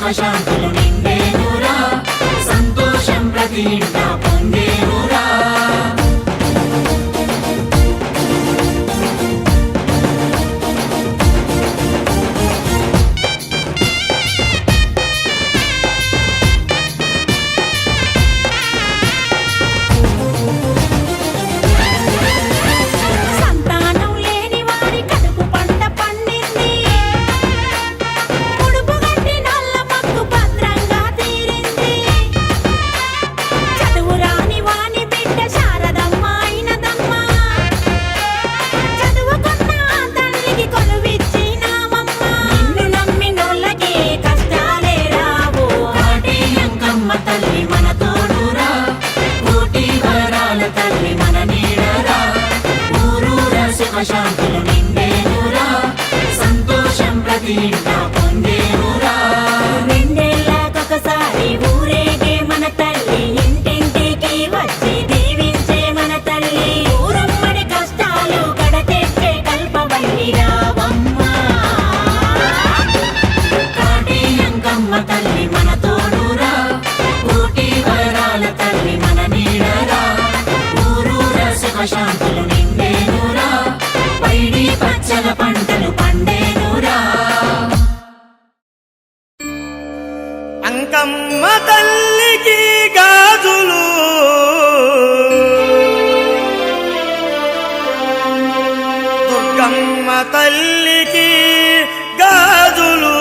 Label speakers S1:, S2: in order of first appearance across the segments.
S1: సుఖశాంతులు నిండేనురా, సంతోషం ప్రతి ఇంట పొంగేనురా. సుఖశాంతులు నిండేనురా, సంతోషం ప్రతి ఇంట పొంగేనురా. రెండేళ్ళకొకసారి ఊరేగే మన తల్లి, ఇంటింటికి వచ్చి దీవించే మన తల్లి. ఊరమ్మడి కష్టాలు కడతెచ్చే కల్పవల్లి రావమ్మ. కాటి అంకమ్మ తల్లి మన తోడురా, కోటి వరాల తల్లి మన నీడరా. ఊరూర సుఖశాంతులు నిండేనురా, పైడి పచ్చల పంటలు పండేనురా.
S2: అంకమ్మ తల్లికి గాజులు, దుర్గమ్మ తల్లికి గాజులు.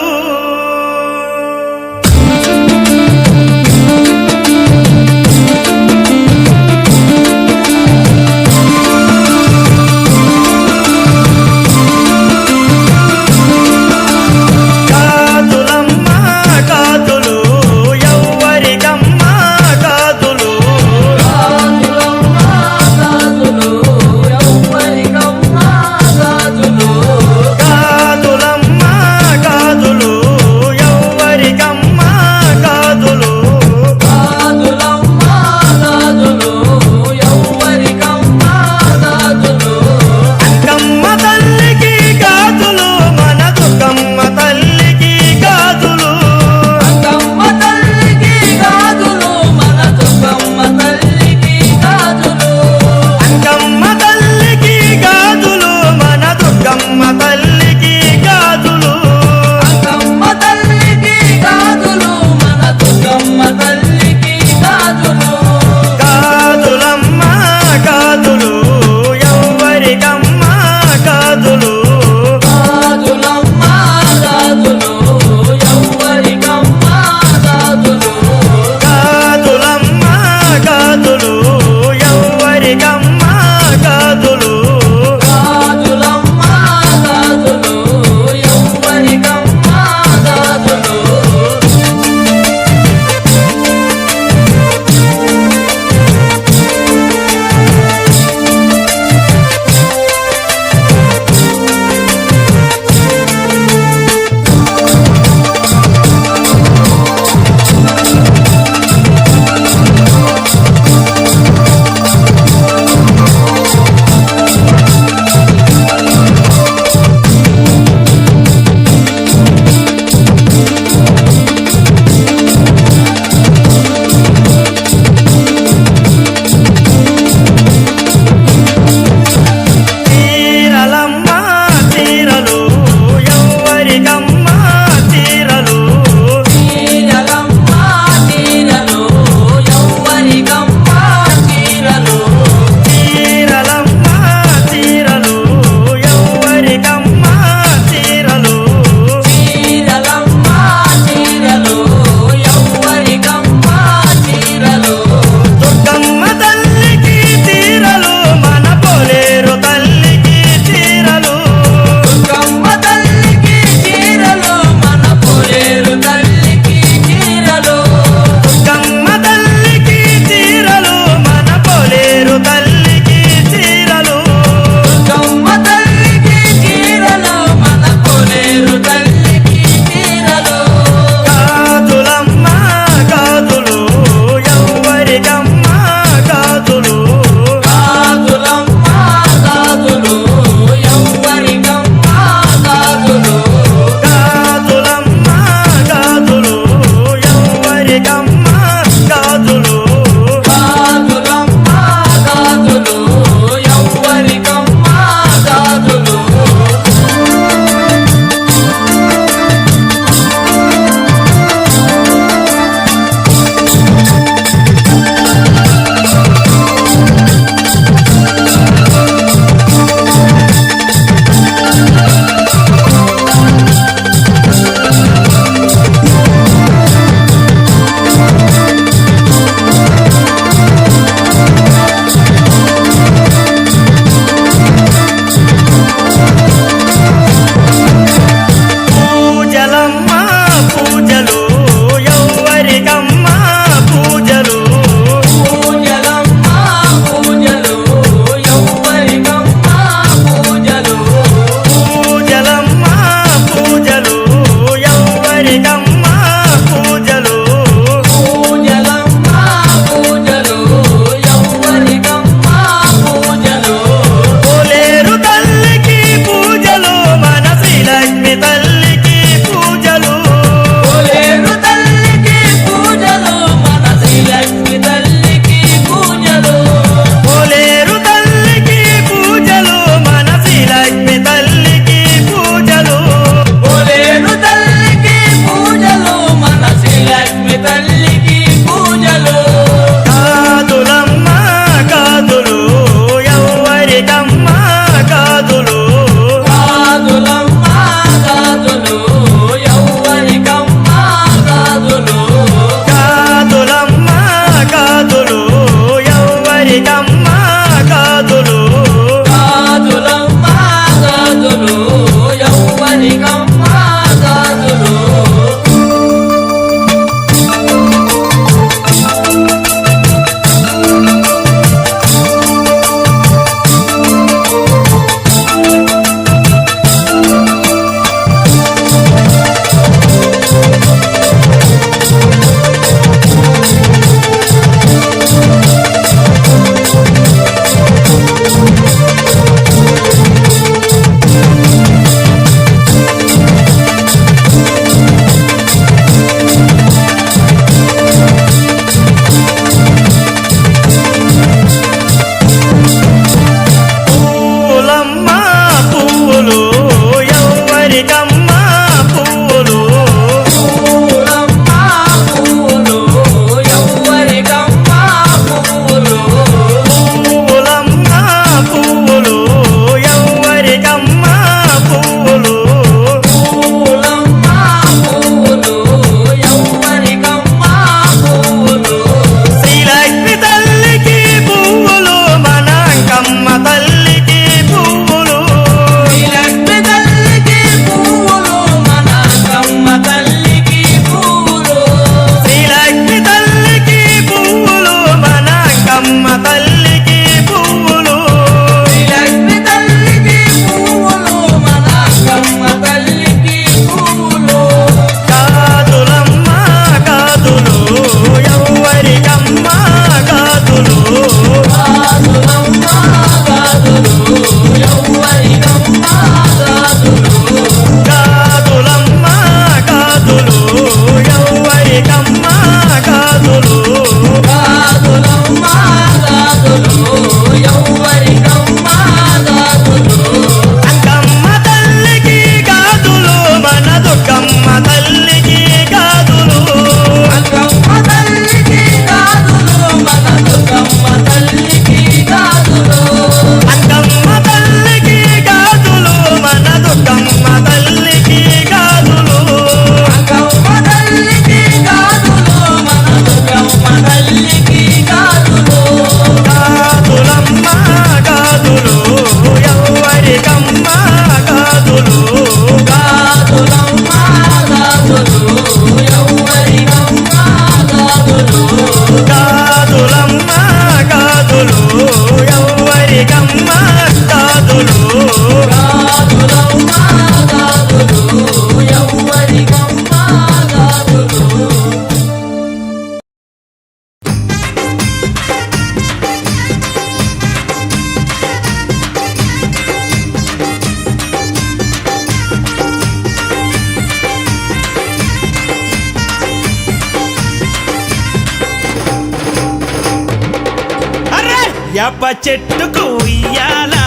S2: యాప చెట్టుకు ఉయ్యాలా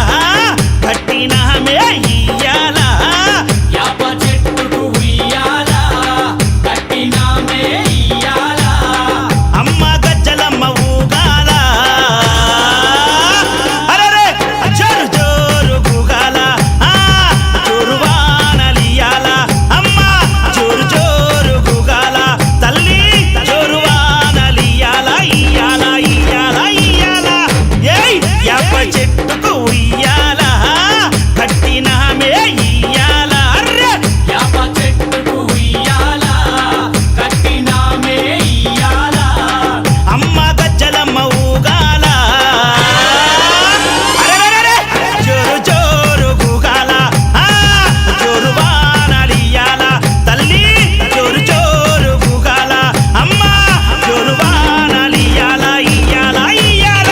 S2: కట్టినామే ఇయ్యాలా
S1: యాప చెట్టుకు ఉయ్యాలా కట్టినామే ఇయ్యాలా
S2: అమ్మ గజ్జలమ్మ ఊగాల అరెరే జోరు జోరు గూగాల జోరు వానలియాల అమ్మ జోరు జోరు గూగాల తల్లి జోరు వానలియాల ఇయ్యాల ఇయ్యాల ఇయ్యాల ఏయ్ యాప చెట్టుకు ఉయ్యాల కట్టినామే ఇయ్యాల అర్రే
S1: యాప చెట్టుకు ఉయ్యాలా కట్టినామే ఇయ్యాలా
S2: అమ్మ గజ్జలమ్మ ఊగాల అరెరెరెరె జోరు జోరు గూగాల జోరు వానలియాల తల్లి జోరు జోరు గూగాల అమ్మ జోరు వానలియాల ఇయ్యాల ఇయ్యాల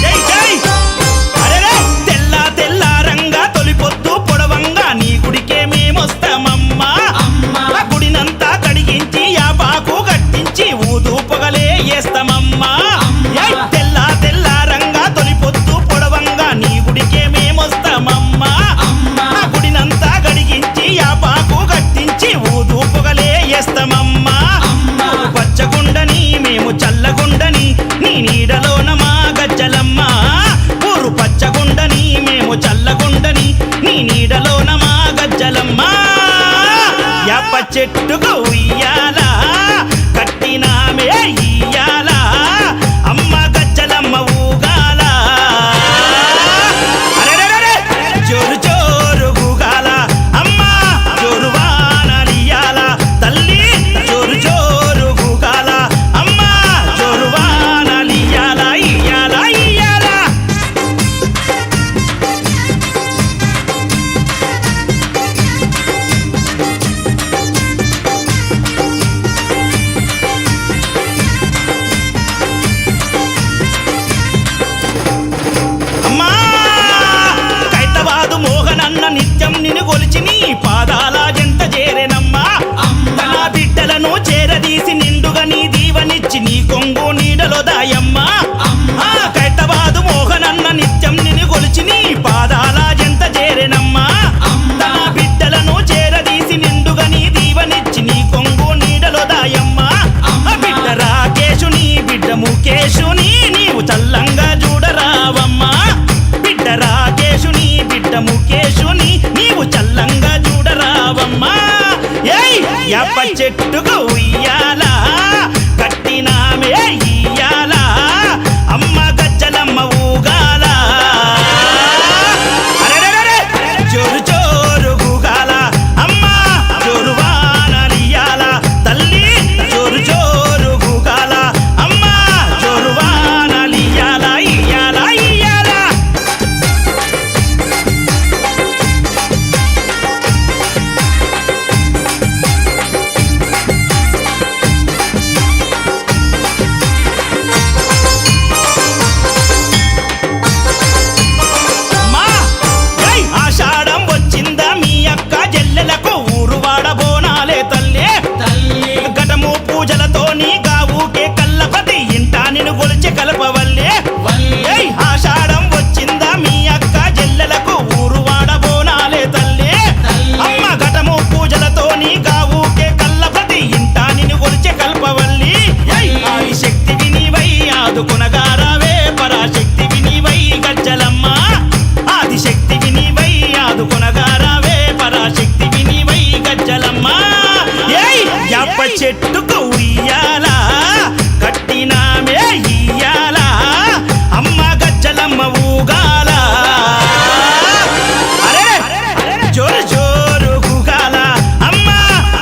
S2: జై జై అరెరే తెల్ల తెల్లారంగా తొలిపొద్దు పొడవంగా నీ గుడికే మేమొస్తామమ్మా
S1: అమ్మా
S2: ఆ గుడినంతా కడిగించి యాపాకు కట్టించి ఊదు పొగలే వేస్తామమ్మా ఏయ్ తెల్లారంగా తొలిపొద్దు పొడవంగా నీ గుడికే మేమొస్తామమ్మా
S1: అమ్మా
S2: ఆ గుడినంతా కడిగించి యాపాకు కట్టించి ఊదు పొగలే వేస్తామమ్మా
S1: అమ్మా
S2: పచ్చగుండని మేము చల్లగుండని నీ నీడలోన మా గజ్జలమ్మ ఊరు పచ్చగుండని మేము చల్లగుండని నీ నీడలోన మా గజ్జలమ్మ యాప చెట్టుకు ఉయ్యాల కట్టినామే ఇయ్యాల అమ్మ గజ్జలమ్మ ఊగాల అరెరెరెరె జోరు జోరు గూగాల అమ్మ జోరు వానలియాల తల్లి జోరు జోరు గూగాల అమ్మ జోరు వానలియాల ఇయ్యాల ఇయ్యాల అమ్మా కైతవాదు మోహనన్న నిత్యం నిన్ను కొలిచి నీ పాదాల జంట చేరెనమ్మా తన బిడ్డలను చేరదీసి నిండుగా నీ దీవనిచ్చి నీ కొంగు నీడలో దాయమ్మా ఆ కైతవాదు మోహనన్న నిత్యం నిన్ను కొలిచి నీ పాదాల జంట చేరెనమ్మా తన బిడ్డలను చేరదీసి నిండుగా నీ దీవనిచ్చి నీ కొంగు నీడలో దాయమ్మా ఆ బిడ్డ రాకేశుని బిడ్డ ముఖేశుని నీవు చల్లంగా చూడరావమ్మా బిడ్డ రాకేశుని బిడ్డ ముఖేశుని నీవు చల్లంగా చూడరావమ్మా ఏయ్ యాప చెట్టుకు ఉయ్యాల కట్టినామే ఇయ్యాల అమ్మ గజ్జలమ్మ ఊగాల అరెరెరెరె జోరు జోరు గూగాల అమ్మ జోరు వానలియాల తల్లి జోరు జోరు గూగాల అమ్మ జోరు వానలియాల ఇయ్యాల ఇయ్యాల అమ్మా ఏయ్ ఆషాఢం వచ్చిందా మీ అక్క జల్లెలకు ఊరు వాడబోనాలే తల్లి
S1: తల్లి
S2: ఘటము పూజలతో నీ గావుకే కల్లపతి ఇంటా నిన్ను గొలిచి కలపవల్లే
S1: వల్లి
S2: ఏయ్ ఆషాఢం వచ్చిందా మీ అక్క జల్లెలకు ఊరు వాడబోనాలే తల్లి అమ్మ ఘటము పూజలతో నీ గావుకే కల్లపతి ఇంటా నిన్ను గొలిచి కల్పవల్లి ఏయ్ ఆది శక్తి వినివై ఆదుకొనగారావే పరాశక్తి వినివై గజ్జలమ్మ ఆది శక్తి వినివై ఆదుకొనగారావే పరాశక్తి వినివై గజ్జలమ్మ ఏయ్ యాప చెట్టుకు ఉయ్యాల కట్టినామే ఇయ్యాల అమ్మ గజ్జలమ్మ ఊగాల అరే జోరు జోరు గూగాల అమ్మ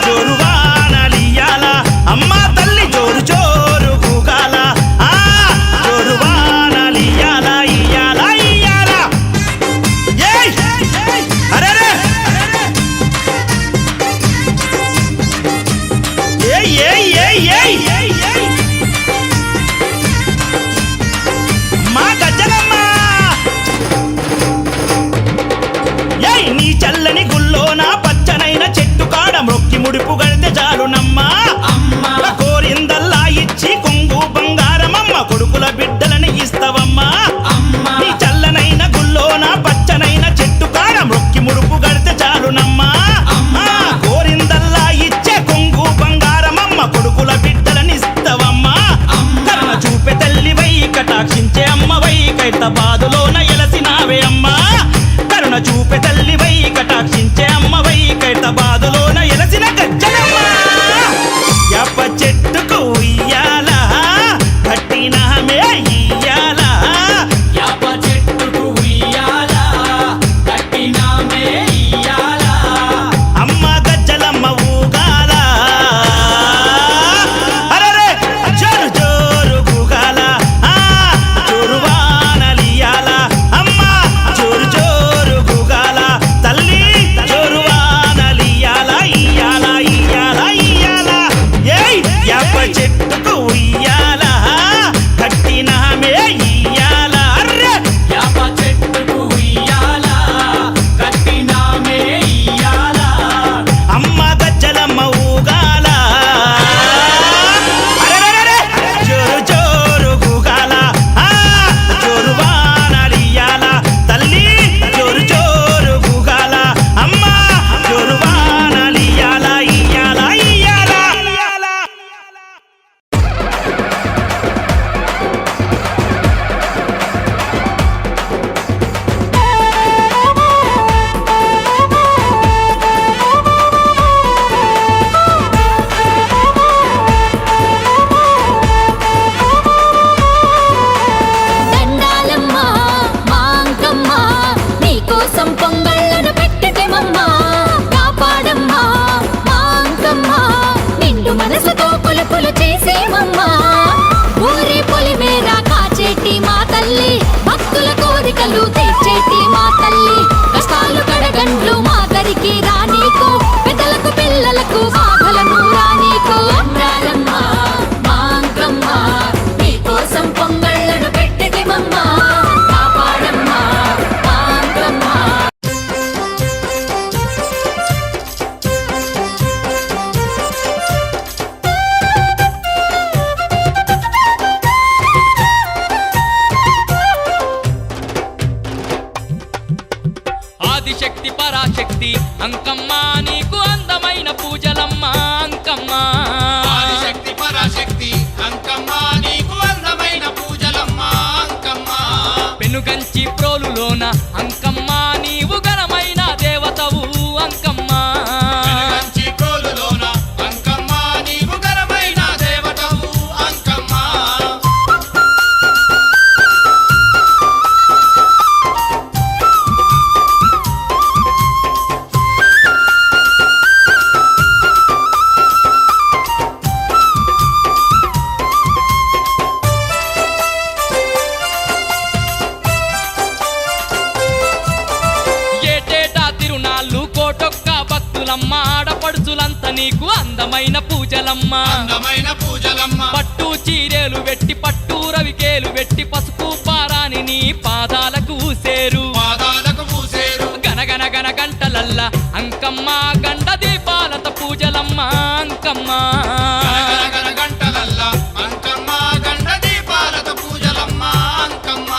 S2: జోరు వానలియాల అమ్మ తల్లి జోరు జోరు గూగాల జోరు వానలియాల ఇయ్యాల ఇయ్యాల ఏయ్ అరెరే ఏయ్ ఏయ్ ఏయ్ ఏయ్
S3: నీకు అందమైన పూజలమ్మ
S4: అందమైన పూజలమ్మ
S3: పట్టు చీరేలు వెట్టి పట్టు రవికేలు వెట్టి పసుపు పారాని నీ పాదాలకు ఊసేరు
S4: పాదాలకు పూసేరు
S3: గనగన గన గంటలల్ల అంకమ్మ గండ దీపాలత పూజలమ్మ అంకమ్మ
S4: గనగన గంటలల్ల అంకమ్మ గండ దీపాలతో పూజలమ్మ అంకమ్మ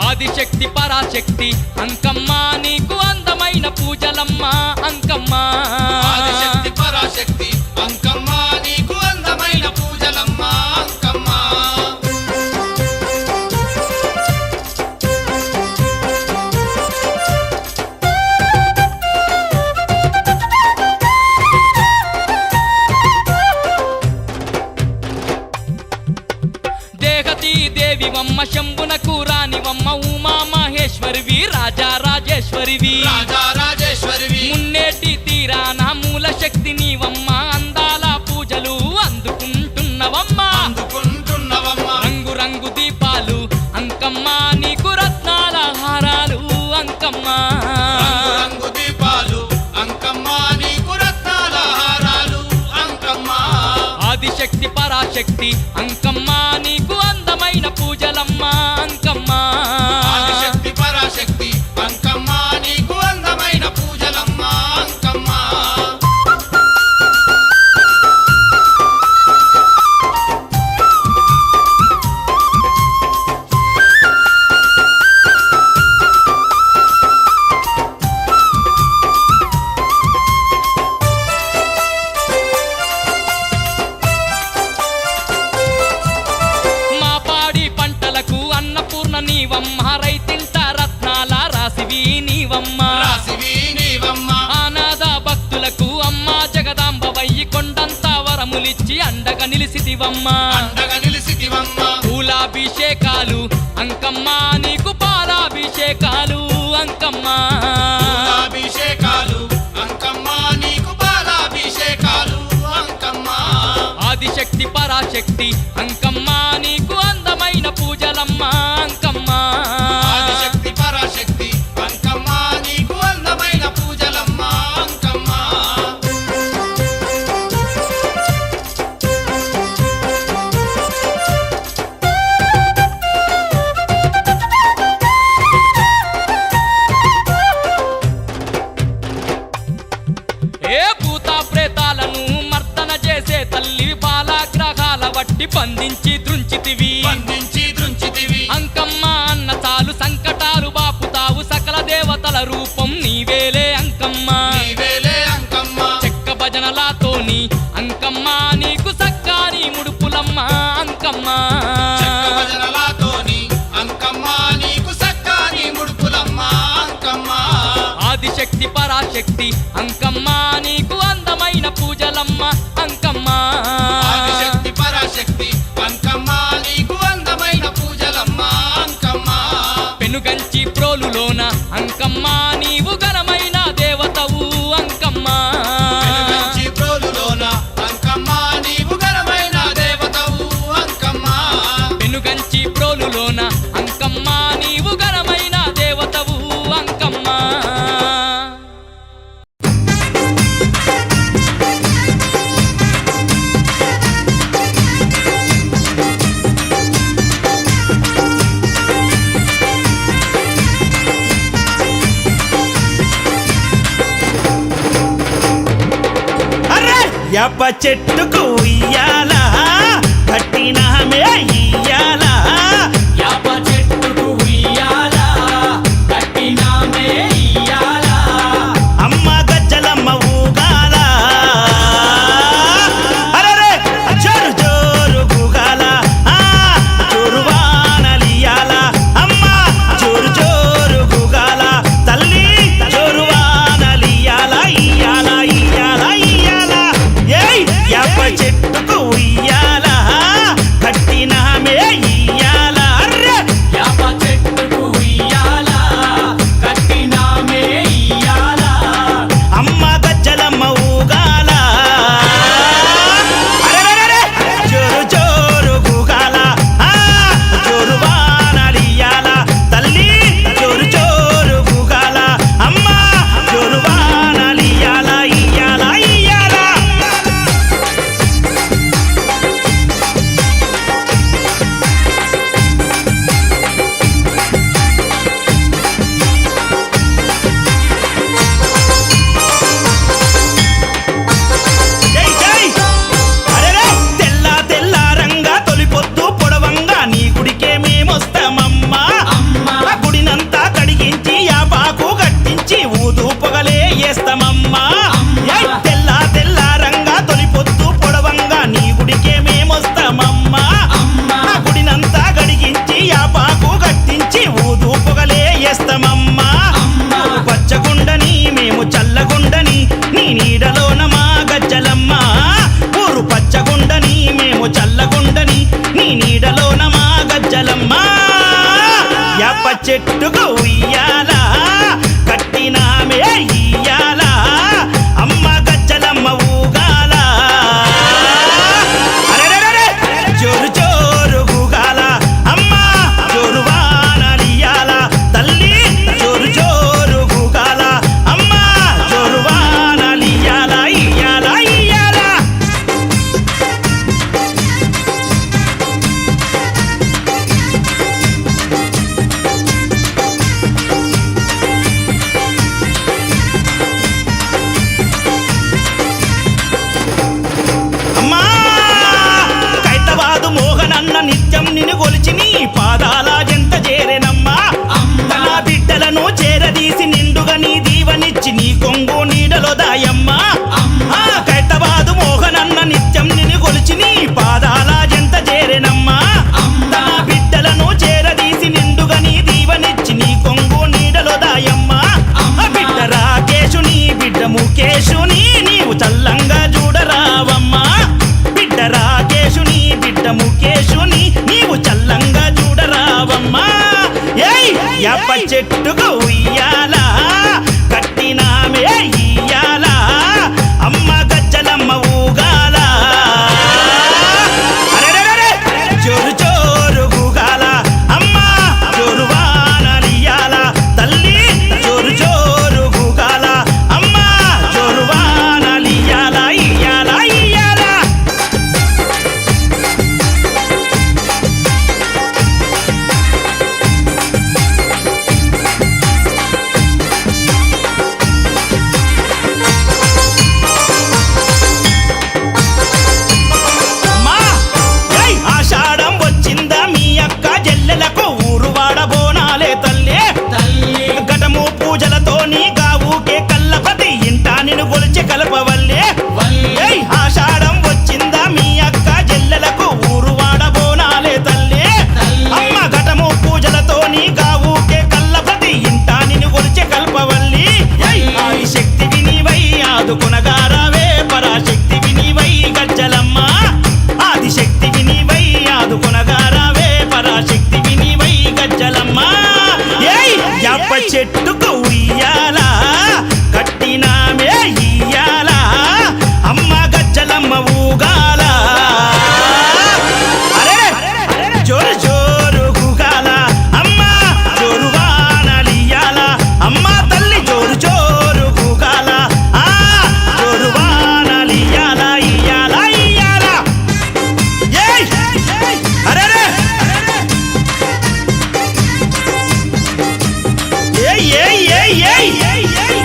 S3: ఆదిశక్తి పరాశక్తి అంకమ్మ నీకు అందమైన పూజలమ్మ అంకమ్మ
S4: ఆదిశక్తి పరాశక్తి అంకమ్మ నీకు అందమైన పూజలమ్మ అంకమ్మ
S3: దేహతి దేవివమ్మ శంభునకు రానివమ్మ ఉమా మహేశ్వరివి రాజా రాజేశ్వరివి
S4: రాజా రాజేశ్వరివి
S3: మున్నేటి తీరాన మూల శక్తి నీవమ్మ అందాల పూజలు అందుకుంటున్నవమ్మ
S4: అందుకుంటున్నవమ్మ
S3: రంగు రంగు దీపాలు అంకమ్మ నీకు రత్నాల హారాలు అంకమ్మ
S4: రంగు రంగు దీపాలు అంకమ్మ నీకు రత్నాల హారాలు అంకమ్మ
S3: ఆదిశక్తి పరాశక్తి అంకమ్మ నీకు అందమైన పూజలమ్మ అంకమ్మ
S4: ఆదిశక్తి పరాశక్తి అంకమ్మ నీకు అందమైన పూజలమ్మ అంకమ్మ
S3: మా పాడి పంటలకు అన్నపూర్ణ నీవమ్మ రైతింట రత్నాల రాసివి నీవమ్మ
S4: రాసివి నీవమ్మ
S3: ఆనాద భక్తులకు అమ్మ జగదాంబ వయ్యి కొండంత వరములిచ్చి అండగా నిలిసిదివమ్మ
S4: అండగా నిలిసితివమ్మ
S3: పూలాభిషేకాలు అంకమ్మ నీకు పాలాభిషేకాలు అంకమ్మ
S4: పూలాభిషేకాలు అంకమ్మ నీకు పాలాభిషేకాలు అంకమ్మ
S3: ఆదిశక్తి పరాశక్తి అంకమ్మ నీకు అందమైన పూజలమ్మ అంకమ్మ
S4: ఆదిశక్తి పరాశక్తి అంకమ్మ నీకు అందమైన పూజలమ్మ అంకమ్మ
S3: ఏ భూత ప్రేతాలను మర్దన చేసే తల్లి బాలాగ్రహాల వట్టి బంధించి దృంచితివి
S4: బంధించి దృంచితివి
S3: అంకమ్మ అన్న చాలు సంకటాలు బాపుతావు సకల దేవతల రూపం నీవేలే అంకమ్మ
S4: నీవేలే అంకమ్మ
S3: చెక్క భజనలాతోని అంకమ్మ నీకు సక్కాని ముడుపులమ్మ అంకమ్మ
S4: చెక్క భజనలతోని అంకమ్మ నీకు సక్కాని ముడుపులమ్మ అంకమ్మ
S3: ఆదిశక్తి పరాశక్తి అంకమ్మ నీకు అందమైన పూజలమ్మ అంకమ్మ
S4: ఆదిశక్తి పరాశక్తి అంకమ్మ నీకు అందమైన పూజలమ్మ అంకమ్మ
S3: పెనుగంచి ప్రోలులోన అంకమ్మ నీవు ఘనమైన దేవతవు అంకమ్మ
S4: వెలుగంచి ప్రోలులోన అంకమ్మ నీవు ఘనమైన దేవతవు అంకమ్మ
S3: పెనుగంచి ప్రోలులోన అంకమ్మ నీవు ఘనమైన దేవతవు అంకమ్మ
S2: అరే యాప చెట్టుకు ఇయ్యాలా కట్టినామే ఇయ్యాలా
S1: యాప చెట్టుకు ఉయ్యాల కట్టినామే ఇయ్యాల
S2: అమ్మ గజ్జలమ్మ ఊగాల అరే జోరు జోరు గూగాల జోరు వానలియాల అమ్మ జోరు జోరు గూగాల తల్లి జోరు వానలియాల ఇయ్యాల ఇయ్యాల ఇయ్యాల ఏయ్ యాప చెట్టుకు చెట్టుకు ఉయ్యాల కట్టినామే ఇయ్యాల అమ్మ గజ్జలమ్మ ఊగాల అరెరెరెరె! జోరు జోరు గూగాల అమ్మ జోరు వానలియాల తల్లి జోరు జోరు గూగాల అమ్మ జోరు వానలియాల ఇయ్యాల ఇయ్యాల అమ్మా కైతవాదు మోహనన్న నిత్యం నిన్ను కొలిచి నీ పాదాల జంత చేరెనమ్మా తన బిడ్డలను చేరదీసి నిండుగా నీ దీవనిచ్చి నీ కొంగు నీడలో దాయమ్మా కైతవాదు మోహనన్న నిత్యం నిన్ను కొలిచి నీ పాదాల జంత చేరెనమ్మా తన బిడ్డలను చేరదీసి నిండుగా నీ దీవనిచ్చి నీ కొంగు నీడలో దాయమ్మా బిడ్డ రాకేశుని బిడ్డ ముఖేశుని నీవు చల్లంగా చూడరావమ్మా బిడ్డ రాకేశుని బిడ్డ ముఖేశుని నీవు చల్లంగా చూడరావమ్మా ఏయ్ యాప చెట్టుకు ఉయ్యాల కట్టినామే ఇయ్యాల అమ్మ గజ్జలమ్మ ఊగాల అరెరెరెరె! జోరు జోరు గూగాల అమ్మ జోరు వానలియాల తల్లి జోరు జోరు గూగాల అమ్మ జోరు వానలియాల ఇయ్యాల ఇయ్యాల అమ్మా! ఏయ్! ఆషాఢం వచ్చిందా మీ అక్క జల్లెలకు ఊరువాడ బోనాలే తల్లి
S1: తల్లి
S2: ఘటము పూజలతో నీ గావుకే కల్లపతి ఇంటా నిన్ను గొలిచి కలపవల్లే
S1: వల్లి
S2: ఏయ్! ఆషాఢం వచ్చిందా మీ అక్క జల్లెలకు ఊరువాడ బోనాలే తల్లి
S1: తల్లి.
S2: అమ్మ ఘటము పూజలతో నీ గావుకే కల్లపతి ఇంటా నిన్ను గొలిచి కల్పవల్లి ఆది శక్తి వినివై ఆదుకొనగారావే పరాశక్తి వినివై గజ్జలమ్మ ఆది శక్తి వినివై ఆదుకొనగారావే పరాశక్తి వినివై గజ్జలమ్మ ఏయ్ యాప చెట్టుకు ఉయ్యాల కట్టినామే ఇయ్యాల అమ్మ గజ్జలమ్మ ఊగాల అరే జోరు జోరు గూగాల అమ్మ జోరు వానలియాల అమ్మ తల్లి జోరు జోరు గూగాల ఆ జోరు వానలియాల ఇయ్యాల ఇయ్యాల ఏయ్ అరెరే ఏయ్ ఏయ్ ఏయ్ ఏయ్ ఏయ్ ఏయ్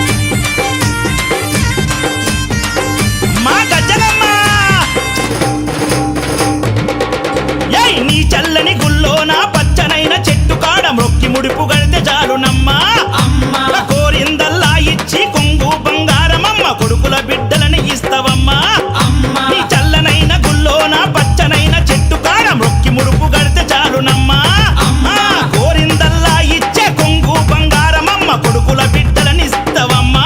S2: మా గజ్జలమ్మ ఏయ్ నీ చల్లని గుల్లోన పచ్చనైన చెట్టు కాడ మొక్కి ముడుపు గడితే చాలునమ్మా
S1: అమ్మ
S2: కోరిందల్లా ఇచ్చి కొంగు బంగారమమ్మ కొడుకుల బిడ్డలని ఇస్తవమ్మా
S1: అమ్మ
S2: నీ చల్లనైన గుల్లోన పచ్చనైన చెట్టు కాడ మొక్కి ముడుపు గడితే చాలునమ్మా కోరిందల్లా ఇచ్చే కొంగు బంగారమమ్మ కొడుకుల బిడ్డలని ఇస్తవమ్మా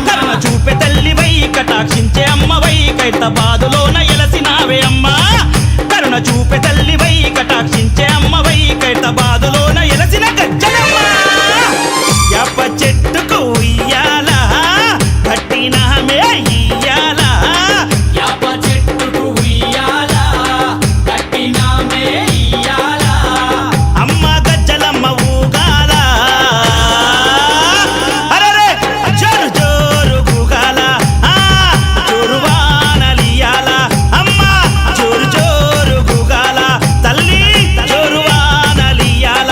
S2: కరుణ చూపే తల్లివై కటాక్షించే అమ్మవై కైత బాదులోన ఎలసినావే అమ్మా కరుణ చూపే తల్లివై కటాక్షించే అమ్మవై కైత బాదులోన ఎలసిన గజ్జలమ్మ యాప చెట్టుకు ఉయ్యాల కట్టినామే ఇయ్యాల
S1: యాప చెట్టుకు ఉయ్యాల కట్టినామే ఇయ్యాల
S2: అమ్మ గజ్జలమ్మ ఊగాల అరెరే జోరు జోరు గూగాల ఆ జోరు వానలియాల అమ్మ జోరు జోరు గూగాల తల్లి జోరు వానలియాల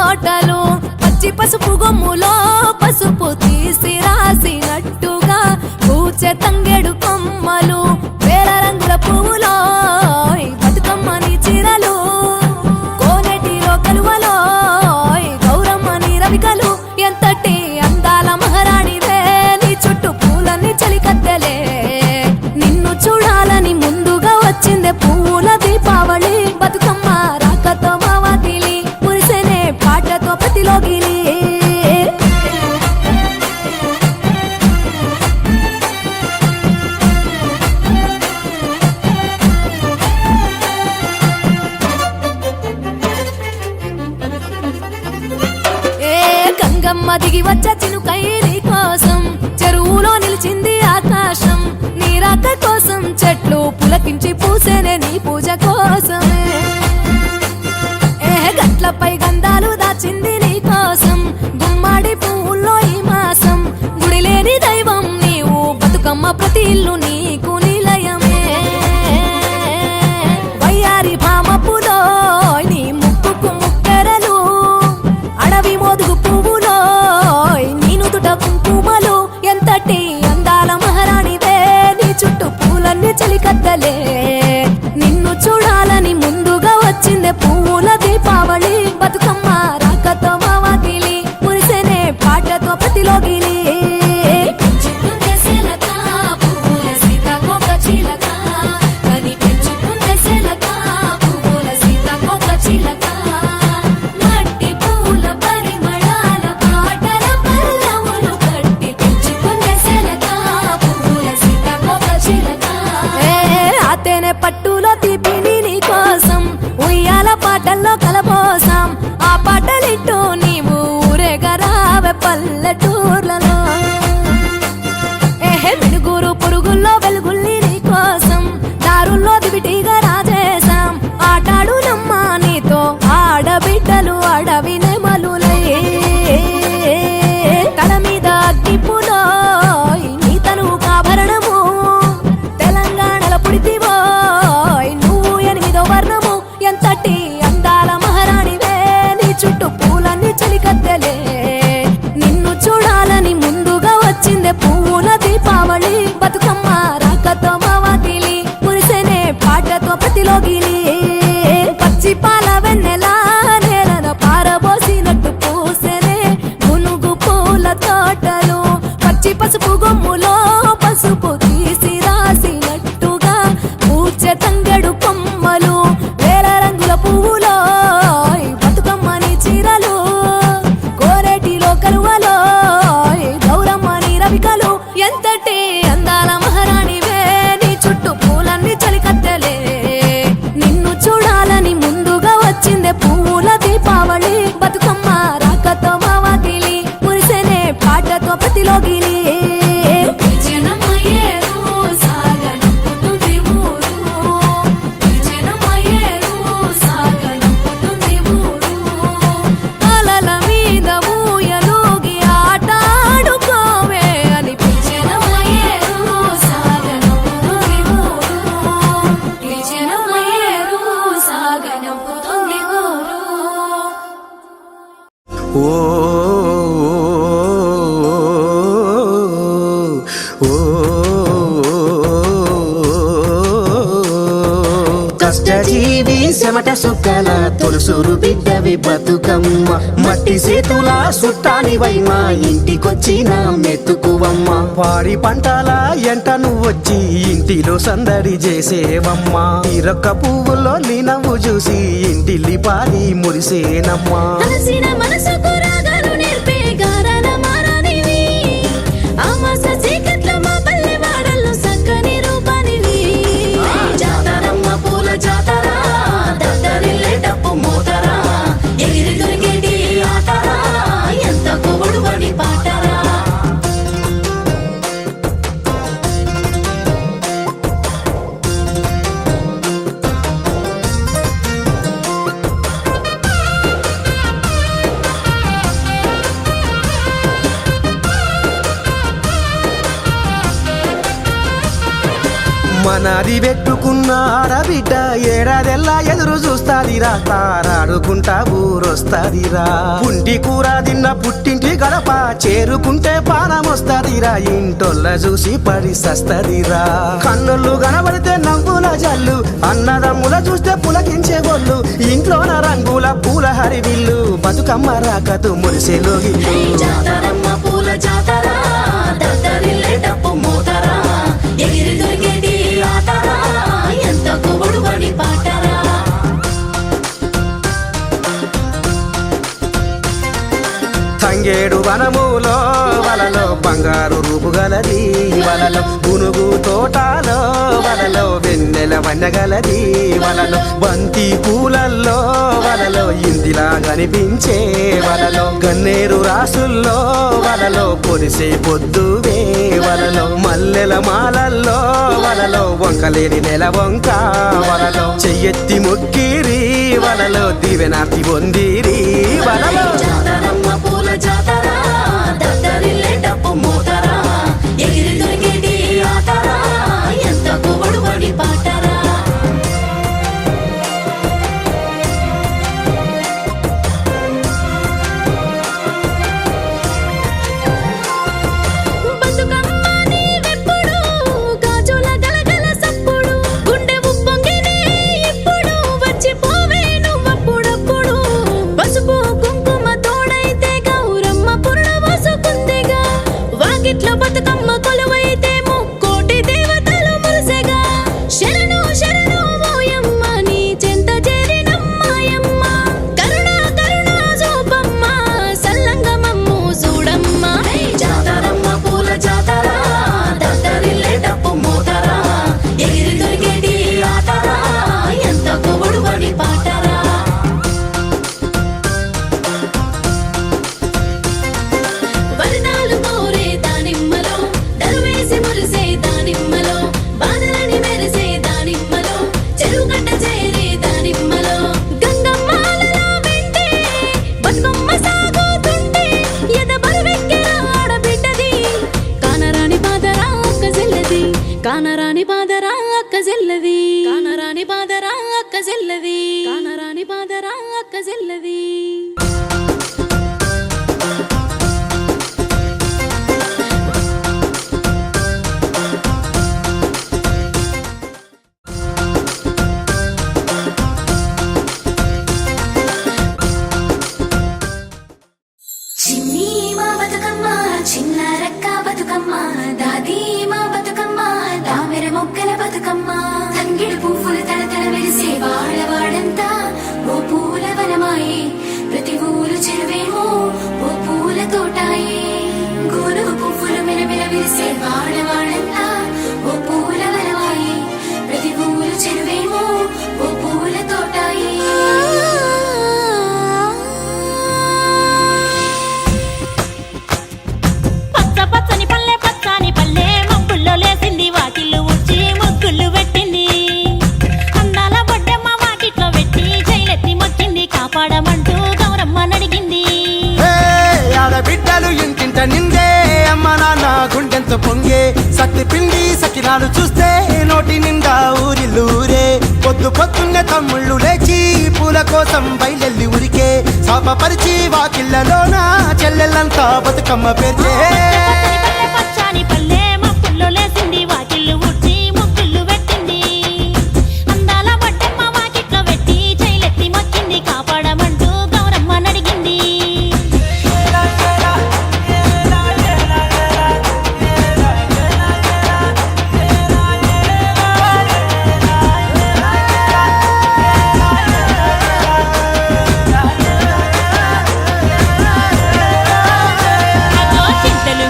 S5: తోటలు పచ్చి పసుపు గొమ్ములో పసుపు తీసి రాసినట్టుగా పూచే తంగెడు కొమ్మలు వేల రంగుల పువ్వులో బతుకమ్మని చీరలు కోనేటిలో కలువలో గౌరమ్మని రవికలు ఎంతటి అందాల మహారాణివే నీ చుట్టూ పూలన్నీ చలికత్తెలే నిన్ను చూడాలని ముందుగా వచ్చిందే పూల దీపావళి బతుకమ్మ రాకతో మావాతిలి మురిసెనే పాటతో ప్రతిలోగిలి గంగమ్మ దిగి వచ్చే చినుకై నీ కోసం చెరువులో నిలిచింది ఆకాశం నీ రాక కోసం చెట్లు పులకించి పూసేనే నీ పూజ కోసమే గట్లపై గంధాలు దాచింది నీ కోసం గుమ్మాడి పువ్వుల్లో ఈ మాసం గుడి లేని దైవం నీవు బతుకమ్మ ప్రతి ఇల్లు నీకు నిలయమే వయ్యారి భామపులో నీ ముక్కుకు ముక్కెరలు అడవి మోదుగు పువ్వులో నీ నుదుట కుంకుమలు ఎంతటి అందాల మహారాణివే నీ చుట్టూ పూలన్నీ చలికత్తలే నిన్ను చూడాలని ముందుగా వచ్చిందే పూల దీపావళి బతుకమ్మ రాకతో మావాతిలి మురిసెనే పాటతో ప్రతిలోగిలి పట్టులో తీపిని నీ కోసం ఉయ్యాల పాటల్లో కలబోసాం ఆ పాటలిట్టు నీవు ఊరేగరావే పల్లెటూర్లలో మినుగురు పురుగుల్లో వెలుగుల్ని నీ కోసం దారుల్లో దివిటిగా రాజేశాం ఆటాడు నమ్మా నీతో ఆడబిడ్డలు అడవి నెమలులై తల మీద అగ్గిపులో నీ తను కాభరణము తెలంగాణలో పుడితివో నువ్వు 8వ వర్ణము ఎంతటి అందాల మహారాణివే నీ చుట్టూ పూలన్నీ చలికత్తెలే నిన్ను చూడాలని ముందుగా వచ్చిందే పూల దీపావళి బతుకమ్మ రాకతో మావాతిలి మురిసెనే పాటతో ప్రతిలోగిలి పచ్చి పాల వెన్నెలా నేలను పారబోసినట్టు పూసెనే గునుగు పూల తోటలు పచ్చి పసుపు గొమ్ములో పసుపు తీసి రాసినట్టుగా పూచే తంగెడు కొమ్మలు వేల రంగుల పువ్వులో బతుకమ్మని చీరలు కోరేటిలో కలువలో గౌరమ్మని రవికలు ఎంతటి అందాల మహారాణివే నీ చుట్టూ పూలన్నీ చలికత్తెలే నిన్ను చూడాలని ముందుగా వచ్చిందే పూల దీపావళి బతుకమ్మ రాకతో మావాతిలి మురిసెనే పాటతో ప్రతిలోగిలి అలల మీద ఊయలూగి ఆటాడుకోవే అని
S6: ఓ కష్టజీవి చెమట సుక్కల తొలుసూరు బిడ్డవి బతుకమ్మ మట్టి చేతుల సుట్టానివైమా ఇంటికొచ్చిన మెతుకువమ్మ వాడి పంటల ఎంట నువ్వొచ్చి ఇంటిలో సందడి చేసేవమ్మా ఈరొక్క పువ్వులో నీ నవ్వు చూసి ఇంటిల్లి పాడి మురిసేనమ్మా
S5: మనసుకు రాగాలు నేర్పే గారాల మారానివి ఆమాస చీకట్ల మా పల్లె వాడల్లో సక్కని రూపానివి జాతరమ్మ పూల జాతర దద్దరిల్లే డప్పు మోతరా ఎగిరి దొరికేటి ఆటరా ఎంత కొడుబడి పాటరా
S6: మనది పెట్టుకున్న ఆడబిడ్డ ఏడాదెల్లా ఎదురు చూస్తాదిరా తారాడుకుంటా ఊరొస్తాదిరా పుంటి కూర తిన్న పుట్టింటి గడప చేరుకుంటే పానం వస్తాదిరా ఇంటొల్ల చూసి పడి సస్తదిరా కన్నులు కనబడితే నవ్వుల జల్లు అన్నదమ్ముల చూస్తే పులకించే గొల్లు ఇంట్లోన రంగుల పూల హరివిల్లు బతుకమ్మ రాకతు మురిసే లోగిల్లు
S5: జాతరమ్మ పూల జాతర దద్దరిల్లే డప్పు మోతరా ఎగిరి దొరికేది ఆటరా ఎంత కొబడు పడి పాటరా
S6: తంగేడు వనములో వలలో బంగారు రూపు గలది వలలో గునుగు తోటలో వలలో వెన్నెల వన్నెగలది వలలో బంతి పూలల్లో వలలో ఇందిలా కనిపించే వలలో గన్నేరు రాసుల్లో వలలో పొడిసే పొద్దువే వలలో మల్లెల మాలల్లో వలలో వంకలేని నెల వంక వలలో చెయ్యెత్తి మొక్కిరి వలలో దివెనార్తి పొందిరి వలలో
S5: జాతరమ్మ పూల జాతర దద్దరిల్లే డప్పు మోతరా ఎగిరి దొరికేది ఆటరా ఎంత కొబడు పడి పాటరా బతుకమ్మ కొలువైతే ముక్కోటి దేవతలు మురిసెగా శరణు శరణు ఓయమ్మ నీ చెంత చేరినమ్మాయమ్మ కరుణ కరుణ జోపమ్మ సల్లంగమమ్ము చూడమ్మ జాతరమ్మ పూల జాతర దద్దరిల్లే డప్పు మోతరా ఎగిరి దొరికేది ఆటరా ఎంత కొబడు పడి పాటరా వరదాలు కోరే దానిమ్మలో దరువేసి మురిసే దానిమ్మలో బాధలని మెరిసే దానిమ్మలో చెరువుగడ్డ చేరే దానిమ్మలో గంగమ్మాలలో వెంటే బతుకమ్మ సాగుతుంటే ఎద బరువెక్కిన ఆడబిడ్డది కానరాని బాధరా అక్క చెల్లది కానరాని బాధరా అక్క చెల్లది కానరాని బాధరా అక్క చెల్లది కానరాని బాధరా అక్క చెల్లది చిన్ని మా బతుకమ్మ చిన్న రెక్క బతుకమ్మ దాది మా బతుకమ్మ దామెర మొక్కల బతుకమ్మ తంగిడు పువ్వులు తడతడ వెలిసే వాడవాడంతా ఓ పూల వనమాయే ప్రతి ఊరు చెరువేమో ఓ పూల తోటాయే గోనుగు పువ్వులు మెరమెర విరిసే వాడవాడంతా ఓ పూల వనమాయే ప్రతి ఊరు చెరువేమో ఓ పూల తోటాయే
S7: పచ్చని పల్లె పచ్చని పల్లె మబ్బుల్లో లేసింది వాకిళ్ళు ఊడ్చి ముగ్గులు పెట్టింది అందాల బొడ్డమ్మ వాకిట్లో పెట్టి జైలెత్తి మొక్కింది కాపాడమంటూ గౌరమ్మ నడిగింది
S8: ఆడబిడ్డలు ఇంటింట నిందే అమ్మ నాన్న గుండెంత పొంగే సత్తి పిండి సకినాలు చూస్తే నోటి నిండా ఊరిల్లూరే పొద్దు పొద్దున్నే తమ్ముళ్ళు లేచి పూల కోసం బయలెల్లి ఉరికే శాపపరిచి వాకిళ్ళలోన చెల్లెళ్ళంతా బతుకమ్మ పేర్చే
S7: పచ్చని పల్లె మబ్బుల్లో లేసింది వాకిళ్ళు ఊడ్చి ముగ్గులు పెట్టింది అందాల బొడ్డమ్మ వాకిట్లో పెట్టి జైలెత్తి మొక్కింది కాపాడమంటూ గౌరమ్మ నడిగింది చింతలు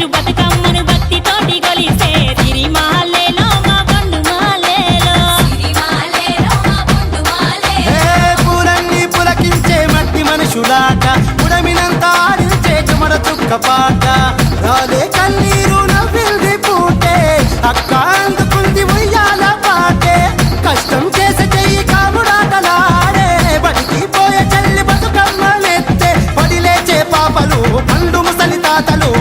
S7: ఊరించు బతుకమ్మను భక్తితోటి కొలిసే సిరి మహల్లేలో మా పండు మహల్లేలో
S8: పూలన్నీ పులకించే మట్టి మనుషులాట ఉడమినంత ఆడించే చుమర చుక్క పాట రాలే కన్నీరు నవ్వింది పూటే అక్క అందుకుంది ఉయ్యాల పాటే కష్టం చేసే చెయ్యి కాముడాటలాడే బడికి పోయే చెల్లి బతుకమ్మనెత్తే పడి లేచే పాపలు పండు ముసలి తాతలు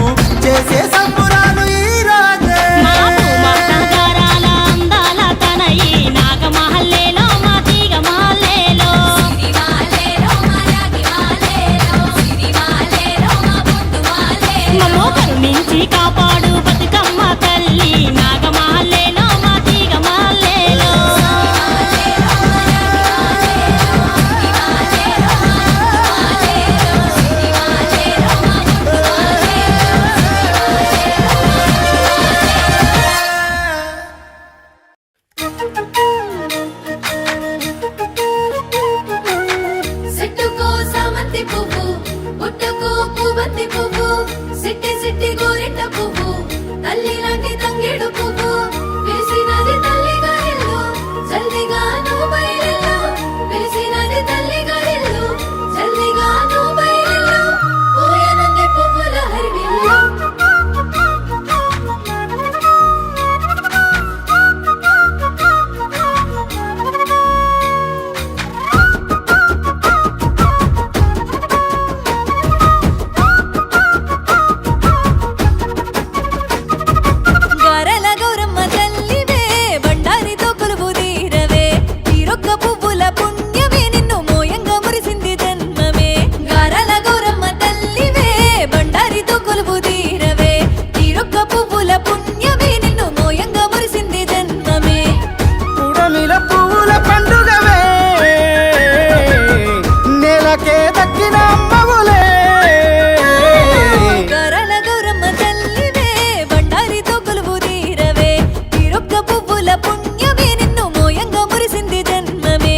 S8: చేసే సంబురాలు ఈ రోజే
S7: మా భూమాతాగారాల అందాల తనయి నాగ మహల్లేలో మా తీగ మహల్లేలో మమ్మో కరుణించి కాపాడు బతుకమ్మ తల్లి నాగ మహల్లేలో మా తీగ మహల్లేలో
S5: సిట్టుకో సామంతి పువ్వు పుట్టకో పువ్వంతి పువ్వు సిట్టి సిట్టి గోరింట పువ్వు తల్లి లాంటి తంగేడు పువ్వు పిలిసినది తల్లిగా ఇల్లు జల్దిగా నువ్వు బయలుల్లు పిలిసినది తల్లిగా ఇల్లు జల్దిగా నువ్వు బయలుల్లు పోయనంది పువ్వుల హరివిల్లు
S9: గరల గౌరమ్మ తల్లివే బండారితో కొలువు తీరవే తీరొక్క పువ్వుల పుణ్యమే నిన్ను మోయంగా మురిసింది జన్మమే గరల గౌరమ్మ తల్లివే బండారితో కొలువు తీరవే తీరొక్క పువ్వుల పుణ్యమే నిన్ను మోయంగా మురిసింది జన్మమే
S8: ఉడమిల పువ్వుల పండుగవే నేలకే దక్కిన అమ్మవులే
S9: గరల గౌరమ్మ తల్లివే బండారితో కొలువు తీరవే తీరొక్క పువ్వుల పుణ్యమే నిన్ను మోయంగా మురిసింది జన్మమే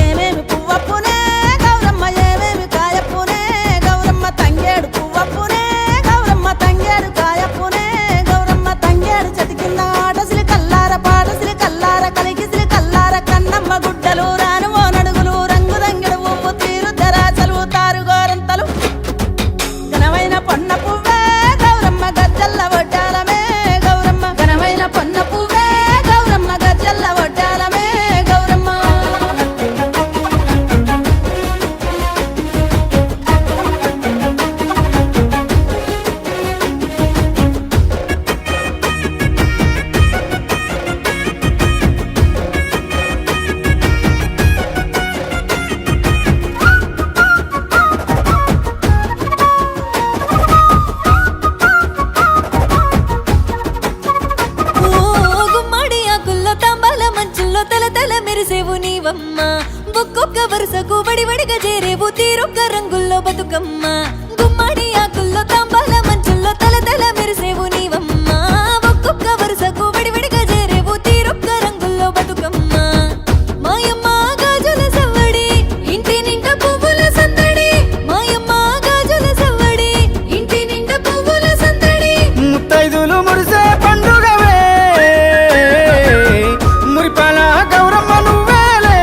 S10: ఏమేమి పువ్వప్పునే గౌరమ్మ ఏమేమి కాయప్పునే గౌరమ్మ తంగేడు పువ్వప్పునే గౌరమ్మ తంగేడు కాయప్పునే గౌరమ్మ తంగేడు చతికింద ఆటసిలి కల్లార పాటసిలి కల్లార కలిగిసిలి కల్లార కన్నమ్మ గుడ్డలు రాను ఓ నడుగులు రంగు రంగుడు ఉప్పు తీరు ధరాచలు తారు గోరంతలు ఘనమైన పొన్న పువ్వే గౌరమ్మ గజ్జల్ల వడ్డాలమే గౌరమ్మ ఘనమైన పొన్న పువ్వే గౌరమ్మ గజ్జల్ల వడ్డాలమే గౌరమ్మ
S9: గుమ్మడి ఆకుల్లో తాంబాల మంచుల్లో తల తల మెరిసేవు నీవమ్మ ఒక్కొక్క వరుసకు వడివడిగా చేరేవు తీరొక్క రంగుల్లో బతుకమ్మ గుమ్మడి ఆకుల్లో తాంబాల మంచుల్లో తల తల మెరిసేవు నీవమ్మ ఒక్కొక్క వరుసకు వడివడిగా చేరేవు తీరొక్క రంగుల్లో బతుకమ్మ మాయమ్మ గాజుల సవ్వడి ఇంటి నిండా పువ్వుల సందడి మాయమ్మ గాజుల సవ్వడి ఇంటి నిండా పువ్వుల సందడి
S8: ముత్తైదులు మురిసే పండుగవే మురిపాల గౌరమ్మ నువ్వేలే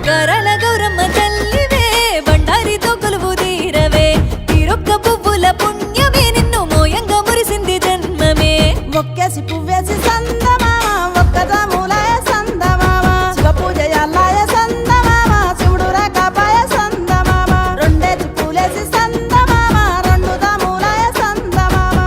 S9: గరల గౌరమ్మ తల్లివే బండారితో కొలువు తీరవే తీరొక్క పువ్వుల పుణ్యమే నిన్ను మోయంగా మురిసింది జన్మమే
S10: ఒక్కేసి పువ్వేసి సందమామ ఒక్కదాములాయ సందమామ శివ పూజ యాలాయ సందమామ శివుడు రాకాపాయ సందమామ రెండేసి పూలేసి సందమామ రెండు దాములాయ సందమామ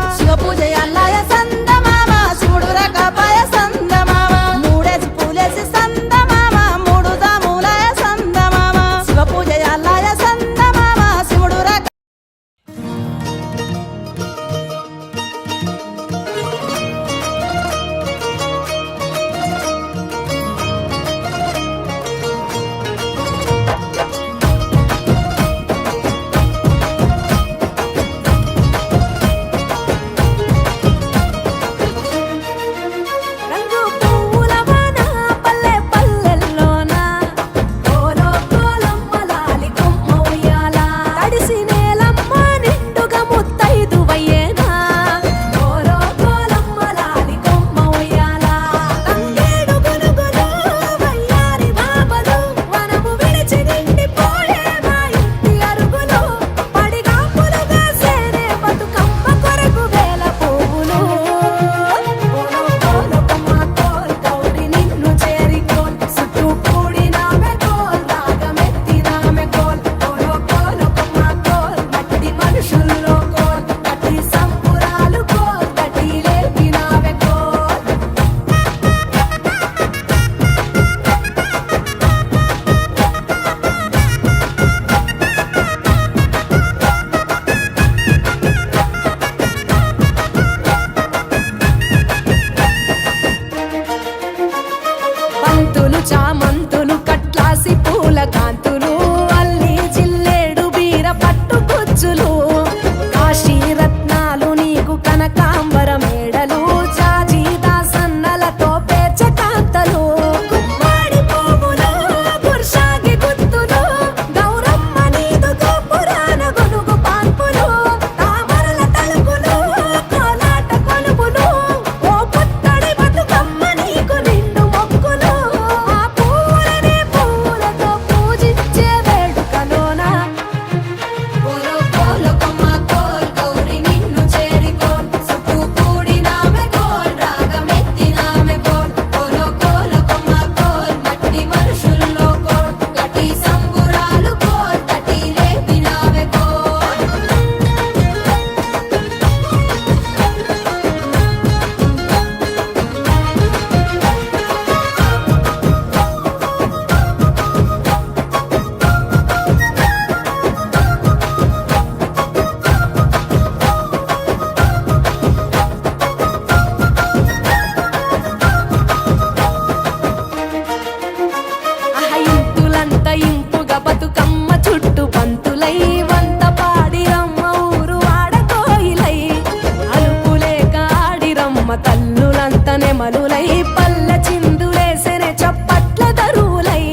S5: బతుకమ్మ తల్లులంతనే మలులై పల్ల చిందులేసెనే చప్పట్ల దరువులై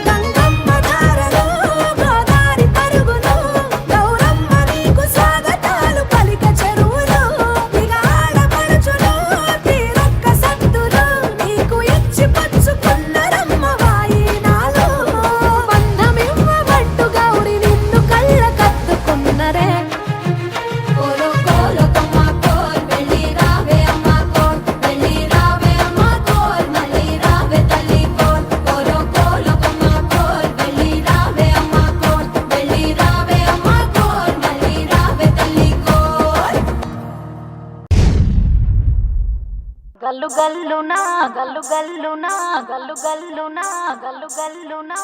S5: గంగమ్మ ధారలో గోదారి పరుగులు గౌరమ్మ నీకు స్వాగతాలు పలిక చెరువులు ఇక ఆడపడుచులు తీరొక్క సత్తులు నీకు ఇచ్చి పచ్చుకున్నరమ్మ వాయినాలు బంధమివ్వబట్టు గౌరి నిన్ను కళ్ళ కత్తుకున్నరే కోలో కోలో కమ్మ కోల్ వెళ్ళి రావే అమ్మ కోల్ వెళ్ళి రావే అమ్మ కోల్ మళ్ళీ రావే తల్లి కోల్ కోలో కోలో కమ్మ కోల్ వెళ్ళి రావే అమ్మ కోల్ వెళ్ళి రావే అమ్మ కోల్ మళ్ళీ రావే తల్లి కోల్ గల్లు గల్లునా గల్లు గల్లునా గల్లు గల్లునా గల్లు గల్లునా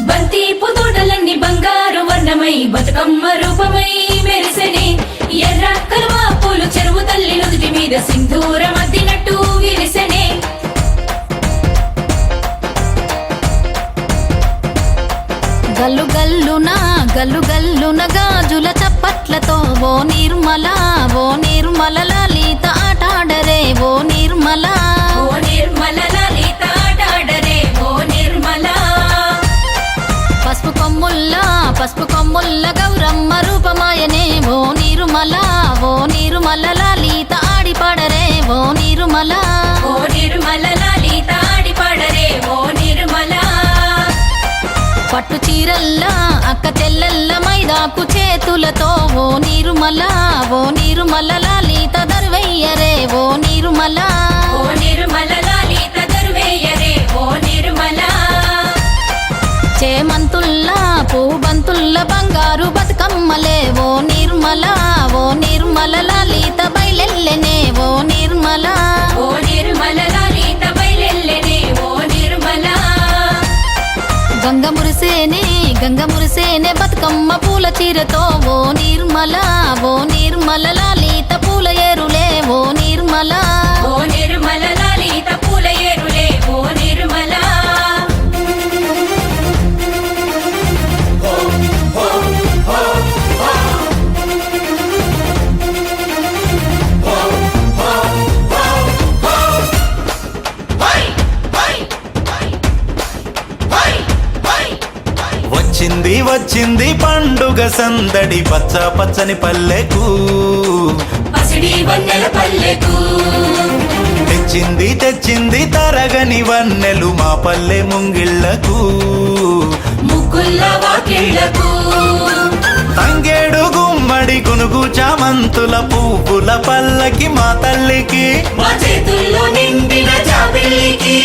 S9: బంతి పుతోటలన్నీ బంగారు వర్ణమై బతుకమ్మ రూపమై మెరిసెనే ఎర్ర కలువ పూలు చెరువు తల్లి నుదుటి మీద సింధూరం అద్దినట్టు విరిసెనే గల్లు గల్లున గాజుల చప్పట్లతో ఓ నిర్మల లలిత ఆటాడరే ఓ నిర్మల లలిత ఆటాడరే ఓ నిర్మల పసుపు కొమ్ముల్ల గౌరమ్మ రూపమాయనే ఓ నిర్మల లలిత ఆడిపాడరే ఓ నిర్మల లలిత ఆడిపాడరే ఓ నిర్మల పట్టు చీరల్లా అక్క చెల్లెల్ల మైదాకు చేతులతో ఓ నిర్మల లలిత దర్వయ్యరే ఓ నిర్మల లలిత దర్వయ్యరే ఓ నిర్మల చేమంతుల్లా పూబంతుల్ల బంగారు బతుకమ్మలే ఓ నిర్మల లలిత బయలెల్లెనే ఓ నిర్మల లలిత బయలెల్లెనే ఓ నిర్మల గంగ మురిసేనే బతుకమ్మ పూల చీరతో ఓ నిర్మల లలిత పూల ఏరులే ఓ నిర్మల లలిత పూల ఏరులే ఓ నిర్మల
S2: వచ్చింది పండుగ సందడి పచ్చ పచ్చని పల్లెకు
S9: పసిడి వన్నెల పల్లెకు
S2: తెచ్చింది తరగని వన్నెలు మా పల్లె ముంగిళ్లకు
S9: ముగ్గుల్ల వాకిళ్లకు
S2: తంగేడు గుమ్మడి గునుగు చామంతుల పువ్వుల పల్లకి మా తల్లికి
S9: మా చేతుల్లో నిండిన జాబిల్లికి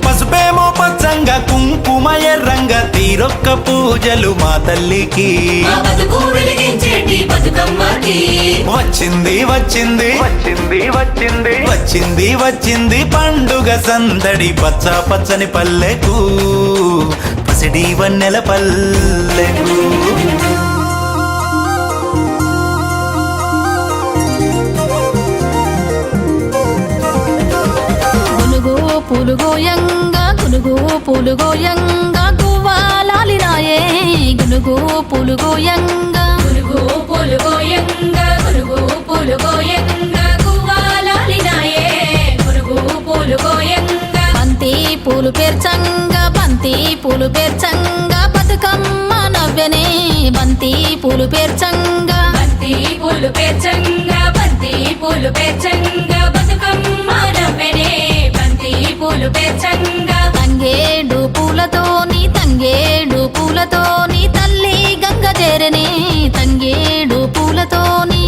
S2: పసుపేమో పచ్చంగా కుంకుమ ఎర్రంగా తీరొక్క పూజలు మా తల్లికి
S9: మా బతుకు వెలిగించేటి బతుకమ్మకి
S2: వచ్చింది పండుగ సందడి పచ్చ పచ్చని పల్లెకు పసిడి వన్నెల పల్లెకు
S9: గునుగు పూలుగోయంగా గువ్వాలాలినాయే గునుగు పూలుగోయంగా గువ్వాలాలినాయే గునుగు పూలుగోయంగా బంతి పూలు పేర్చంగా బతుకమ్మ నవ్వెనే బంతి పూలు పేర్చంగా బతుకమ్మ నవ్వెనే బంతి పూలు పేర్చంగా తంగేడు పూలతోని తల్లి గంగ చేరనే తంగేడు పూలతోని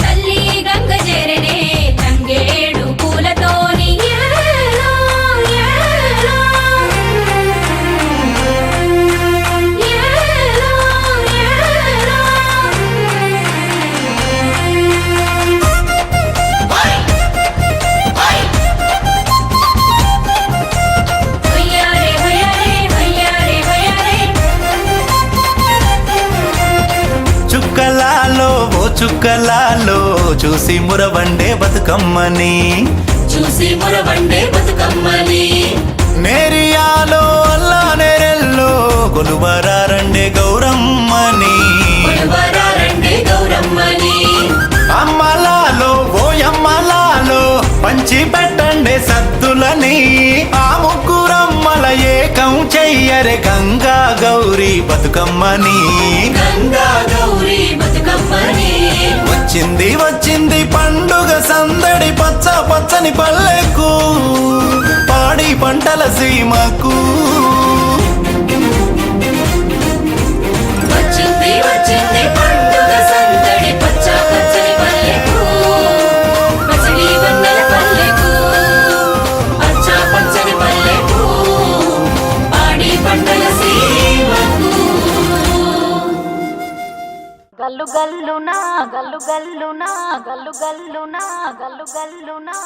S9: తల్లి గంగ చేరనే తంగేడు పూలతోని ఏలో, ఏలో. ఏలో, ఏలో. హొయ్యారే, హొయ్యారే, హొయ్యారే, హొయ్యారే.
S2: చుక్కలాలో చూసి మురవండే బతుకమ్మని
S1: చూసి మురవండే బతుకమ్మని
S8: నేరియాలో అల్లా నేరెల్లో కొలువరారండే గౌరమ్మని
S1: కొలువరారండే గౌరమ్మని
S8: అమ్మలాలో ఓయమ్మలాలో పంచి పెట్టండే సద్దులని ఆ ముగ్గురమ్మల ఏకం చెయ్యరే గంగా గౌరీ బతుకమ్మని
S1: గంగా గౌరీ బతుకమ్మని
S8: వచ్చింది వచ్చింది పండుగ సందడి పచ్చ పచ్చని పల్లెకు పాడి పంటల సీమకు
S1: వచ్చింది వచ్చింది పండుగ సందడి పచ్చ పచ్చని పల్లెకు పచ్చడి వెన్నెల పల్లెకు పచ్చ పచ్చని పల్లెకు పాడి పంటల సీమకు
S7: గల్లు గల్లునా గల్లు గల్లునా గల్లు గల్లునా గల్లు గల్లునా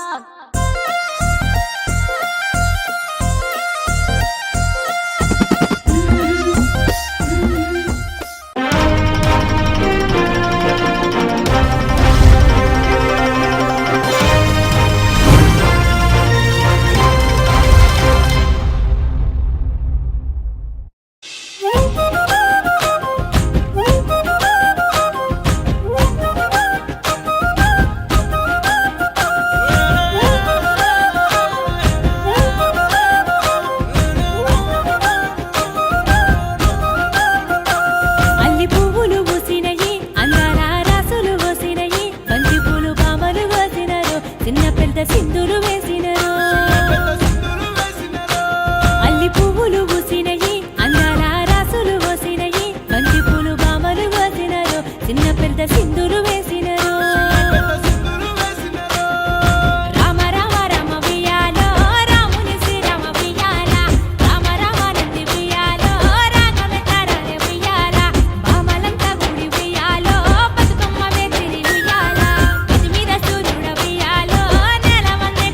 S9: అల్లి పువ్వులు పూసినయి అందాల రాసులు పోసినయి బంతి పూలు బామలు కోసినారు చిన్న పెద్ద సింధులు వేసినారు అల్లి పువ్వులు పూసినయి అందాల రాసులు పోసినయి బంతి పూలు బామలు కోసినారు చిన్న పెద్ద సింధులు వేసినారు రామ రామ రామ వియాలో రాముని శ్రీరామ వియాల రామ రామ నంది వియాలో రాఘవేంద్రారే వియాల బామలంతా గుడి వియాలో బతుకమ్మ వేసిరి వియాల గది మీద సూర్యుడ వియాలో నెల మంది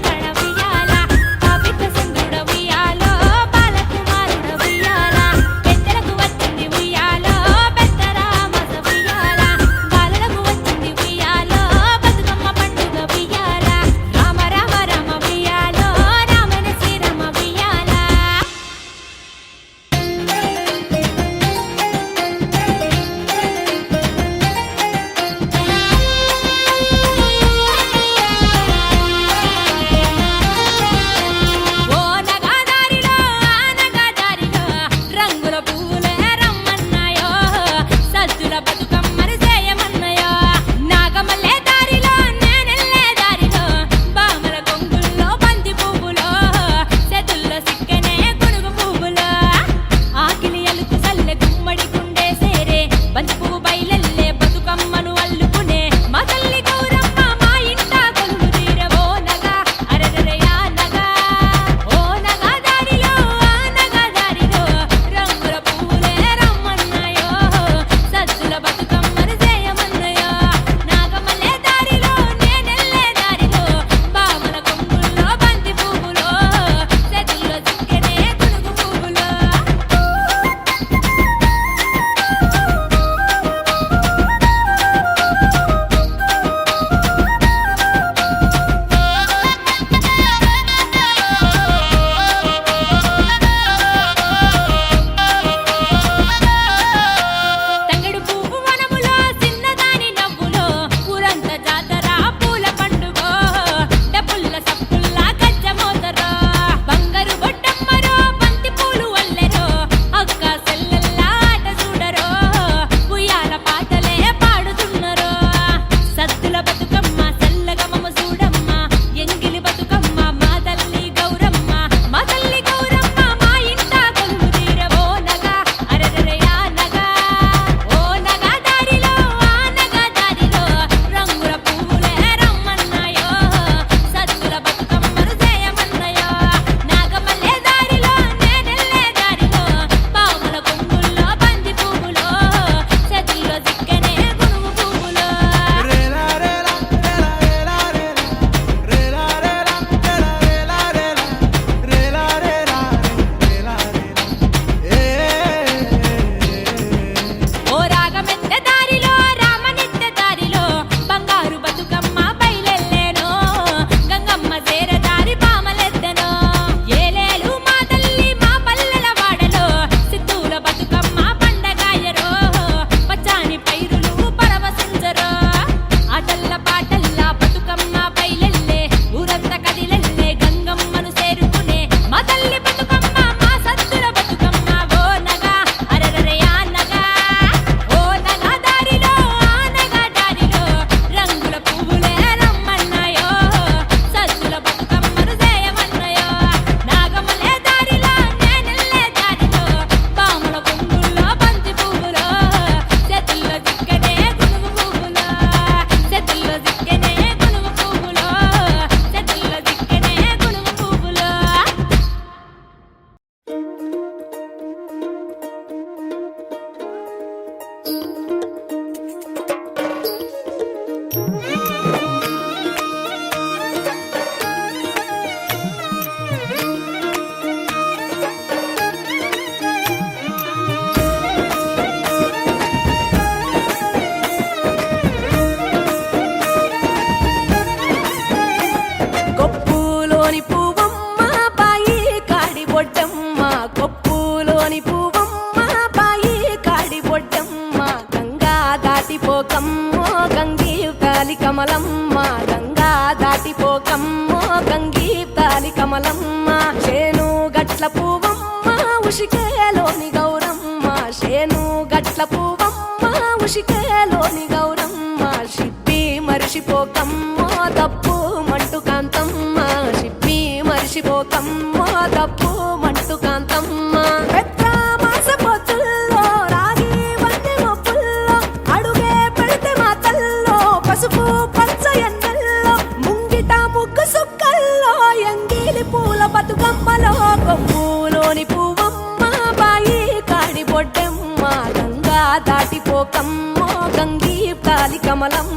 S5: కమలమ్మ చేను గట్ల పువ్వమ్మ ఉషికేలోని గౌరమ్మ చేను గట్ల పువ్వమ్మ ఉషికేలోని గౌరమ్మ షిప్పి మరిషిపోకమ్మ తప్పు మంటు కాంతమ్మ షిప్పి మరిషిపోకమ్మ తప్పు మంటు కాంతమ్మ పెద్ద మాస పొత్తుల్లో రాగి వన్నె మొప్పుల్లో అడుగే పెడితే మా తల్లో పసుపు పచ్చ ఎన్నెల్లో ముంగిట ముగ్గు సుక్కల్లో ఎంగిలి పూల బతుకమ్మలో కొమ్ములోని పువ్వమ్మ బాయి కాడి బొడ్డెమ్మ గంగా దాటిపోకమ్మ గంగీ కాలి కమలమ్మ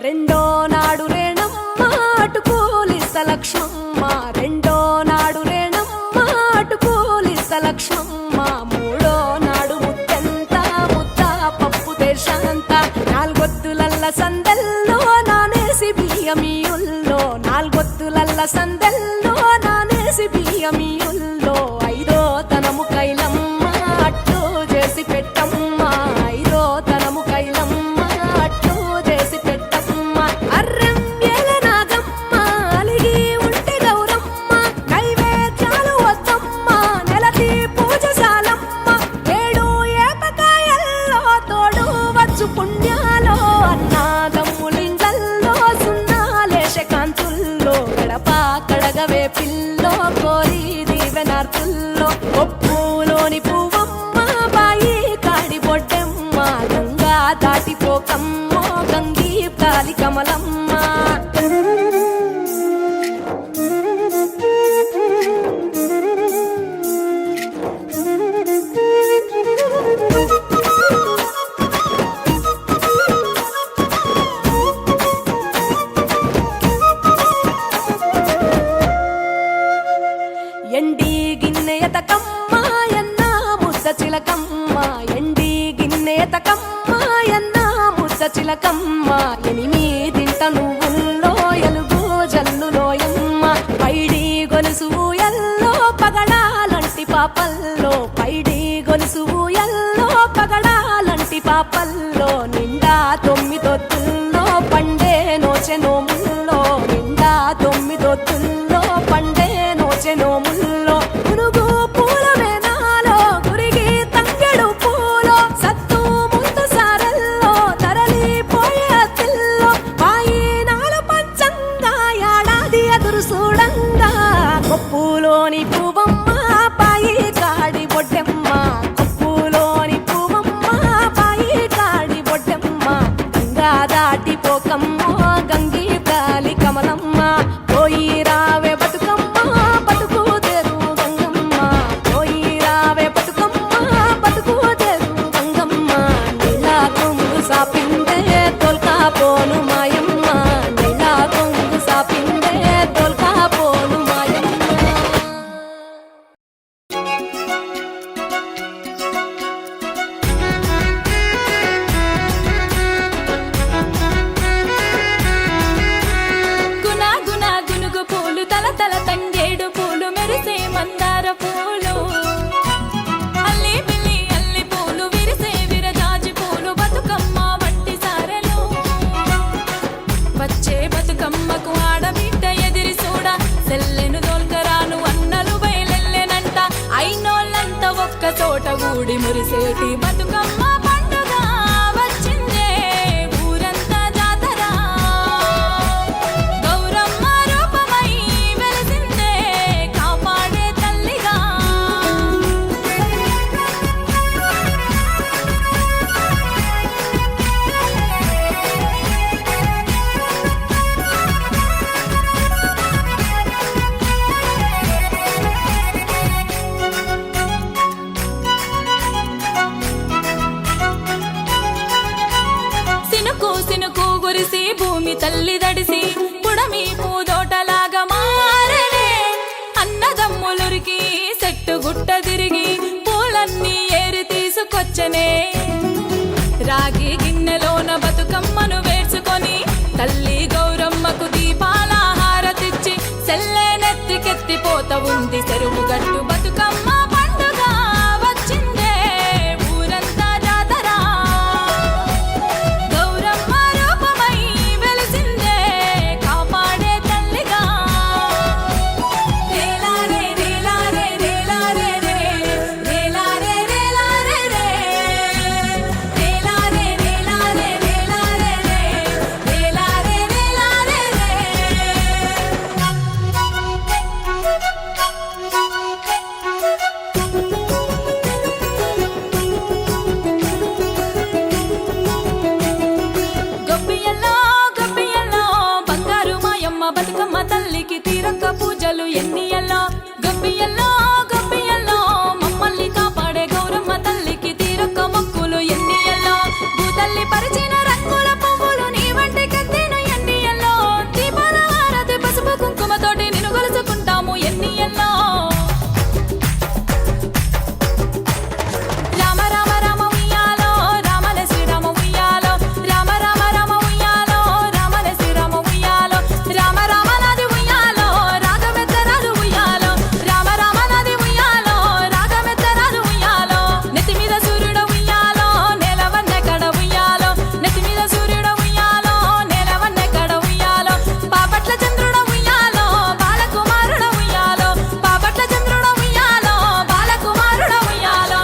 S5: రెండో నాడు రేణమ్మ అటుకూలిస్త లక్ష్మమ్మ రెండో నాడు రేణమ్మ అటుకూలిస్త లక్ష్మమ్మ మూడో నాడు ముత్తెంత ముద్ద పప్పు దేశంత నాలుగొత్తులల్ల సందెల్లో నానేసి బియ్యమియుల్లో నాలుగొత్తులల్ల సందెల్లో నానేసి బియ్యమియుల్లో ఐదో తనము కైలమ్మ అట్టు చేసి పెట్టమ్మ ఐదో తనము కైలమ్మ అట్టు చేసి పెట్టమ్మ అర్రం ఏల నాగమ్మ అలిగి ఉంటే గౌరమ్మ నైవేద్యాలు వద్దమ్మ నెలకి పూజశాలమ్మ ఏడు ఏపకాయల్లో తోడు వచ్చు పుణ్యాలో అన్నాదమ్ములింగల్లో సున్నాలేశ కాంతుల్లో గడప కడగవే పిల్లో కోరి దీవెనార్తుల్లో ఒప్పులోని పువ్వమ్మ బాయి కాడి బొడ్డెమ్మ గంగా దాటిపోకమ్మ గంగీ కాలి కమలమ్మ ఎండి గిన్నెయతకమ్మ ఎన్న ముద్ద చిలకమ్మ ఎండి గిన్నెయతకమ్మ ఎన్న ముద్ద చిలకమ్మ ఎనిమిదింట నువ్వుల్లో ఎలుగు జల్లులోయమ్మ పైడి గొలుసు ఎల్లో పగడాలంటి పాపల్లో పైడి గొలుసు ఎల్లో పగడాలంటి పాపల్లో నిండా తొమ్మిదొత్తుల్లో పండే నోచె నోముల్లో నిండా తొమ్మిదొత్తుల్లో పండే నోచె నోముల్లో పునుగు పూల వేనాలో గురిగి తంగెడు పూలో సత్తు ముందు సారల్లో తరలిపోయే అత్తిల్లో పాయి నాలు పంచంగా ఏడాది ఎదురు చూడంగా కొప్పులోని పువ్వమ్మ పాయి కాడి బొడ్డెమ్మ కొప్పులోని పువ్వమ్మ పాయి కాడి బొడ్డెమ్మ గంగా దాటిపోకమ్మ గంగీ కాలి కమలమ్మ పోయి రావే బతుకమ్మ బతుకు తెరు గంగమ్మ పోయి రావే బతుకమ్మ బతుకు తెరు గంగమ్మ నీలా కొంగు సాపిందే తొల్కా పోను మాయమ్మ నీలా కొంగు సాపిందే తొల్కా పోను మాయమ్మ
S9: గుణ గుణ గునుగు పూలు తల తల తంగేడు పూలు మెరిసే మందార పూలు అల్లి బిల్లి అల్లి పూలు విరిసే విరజాజి పూలు బతుకమ్మ వట్టి సారెలు వచ్చే బతుకమ్మకు ఆడబిడ్డ ఎదిరి చూడ సెల్లెను దోల్కరాను అన్నలు బయలెల్లెనంట అయినోళ్ళంతా ఒక్క చోట గూడి మురిసేటి బతుకమ్మ పండుగ వచ్చిందే ఊరంతా జాతర గౌరమ్మ రూపమై వెలిసిందే కాపాడే తల్లిగా గుట్ట తిరిగి పూలన్నీ ఏరి తీసుకొచ్చనే రాగి గిన్నెలోన బతుకమ్మను వేసుకొని తల్లి గౌరమ్మకు దీపాల హారతిచ్చి సెల్లే నెత్తికెత్తిపోత ఉంది చెరువు గట్టు బతుకమ్మ పండుగ వచ్చిందే ఊరంతా జాతర గౌరమ్మ రూపమై వెలిసిందే కాపాడే తల్లిగా రేలారే రేలారే రేలారే రే రేలారే రేలారే రే రేలారే రేలారే రేలారే రే రేలారే రేలారే గొప్పియల్లో గొప్పియల్లో బంగారు మాయమ్మ బతుకమ్మ తల్లికి తీరక్క పూజలు ఎన్నియల్లో గొప్పియల్లో గొప్పియల్లో మమ్మల్ని కాపాడే గౌరమ్మ తల్లికి తీరక్క మొక్కులు ఎన్నియల్లో భూతల్లి పరిచిన రంగుల పువ్వులు నీ వంటి కత్తెను ఎన్నియల్లో దీపాల హారతి పసుపు కుంకుమతోటి నిన్ను కొలుసుకుంటాము ఎన్నియల్లో రామ రామ రామ ఉయ్యాలో రామల శ్రీరామ ఉయ్యాలో రామ రామ రామ ఉయ్యాలో రామల శ్రీరామ ఉయ్యాలో రామ రామ నది ఉయ్యాలో రాగమెత్తరాదు ఉయ్యాలో రామ రామ నది ఉయ్యాలో రాగమెత్తరాదు ఉయ్యాలో నెత్తి మీద సూర్యుడు ఉయ్యాలో నేలవన్నె కడ ఉయ్యాలో నెత్తి మీద సూర్యుడు ఉయ్యాలో నేలవన్నె కడ ఉయ్యాలో పాపట్ల చంద్రుడు ఉయ్యాలో బాలకుమారుడు ఉయ్యాలో పాపట్ల చంద్రుడు ఉయ్యాలో బాలకుమారుడు ఉయ్యాలో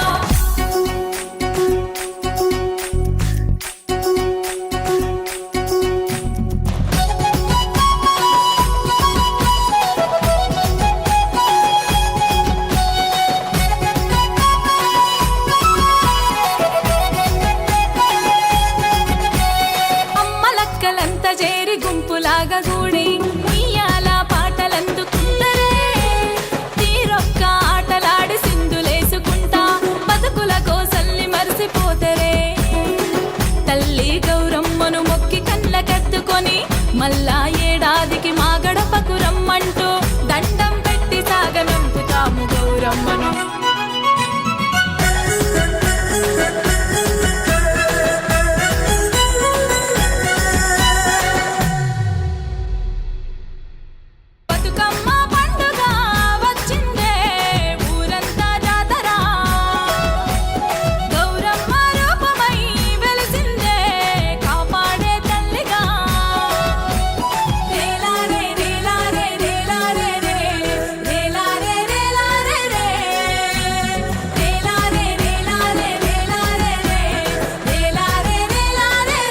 S9: అమ్మలక్కలంతా చేరి గుంపులాగా కూడి ఉయ్యాల పాటలందుకుంటరే తీరొక్క ఆటలాడి సింధులేసుకుంటా బతుకుల కోసల్ని మరిసిపోతరే తల్లి గౌరమ్మను మొక్కి కళ్ళ కత్తుకొని మళ్ళా ఏడాదికి మా గడపకు రమ్మంటూ దండం పెట్టి సాగనంపుతాము గౌరమ్మను బతుకమ్మ పండుగ వచ్చిందే ఊరంతా జాతర గౌరమ్మ రూపమై వెలిసిందే కాపాడే తల్లిగా రేలారే రేలారే రేలారే రే రేలారే రేలారే రే రేలారే రేలారే రేలారే రే రేలారే రేలారే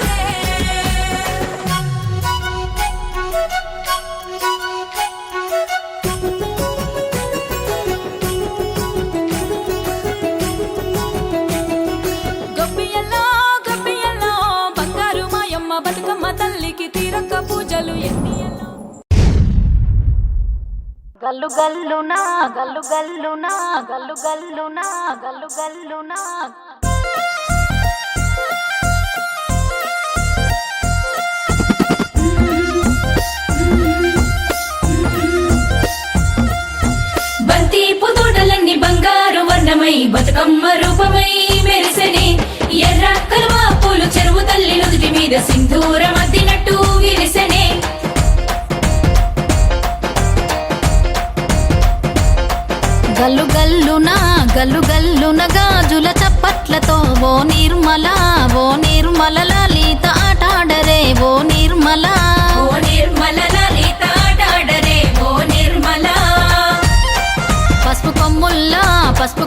S9: గొప్పియల్లో గొప్పియల్లో బంగారు మాయమ్మ బతుకమ్మ తల్లికి తీరక్క పూజలు ఎన్నియల్లో
S7: గల్లు గల్లునా గల్లు గల్లునా గల్లు గల్లునా గల్లు గల్లునా
S1: బంతి పుతోటలన్నీ బంగారు వర్ణమై బతుకమ్మ రూపమై మెరిసెనే ఎర్ర కలువ పూలు చెరువు తల్లి నుదుటి మీద సింధూరం అద్దినట్టు విరిసెనే
S7: గల్లు గల్లున గాజుల చప్పట్లతో ఓ నిర్మల లలిత ఆటాడరే ఓ నిర్మల
S1: ఓ నిర్మల లలిత ఆటాడరే ఓ నిర్మల
S7: పసుపు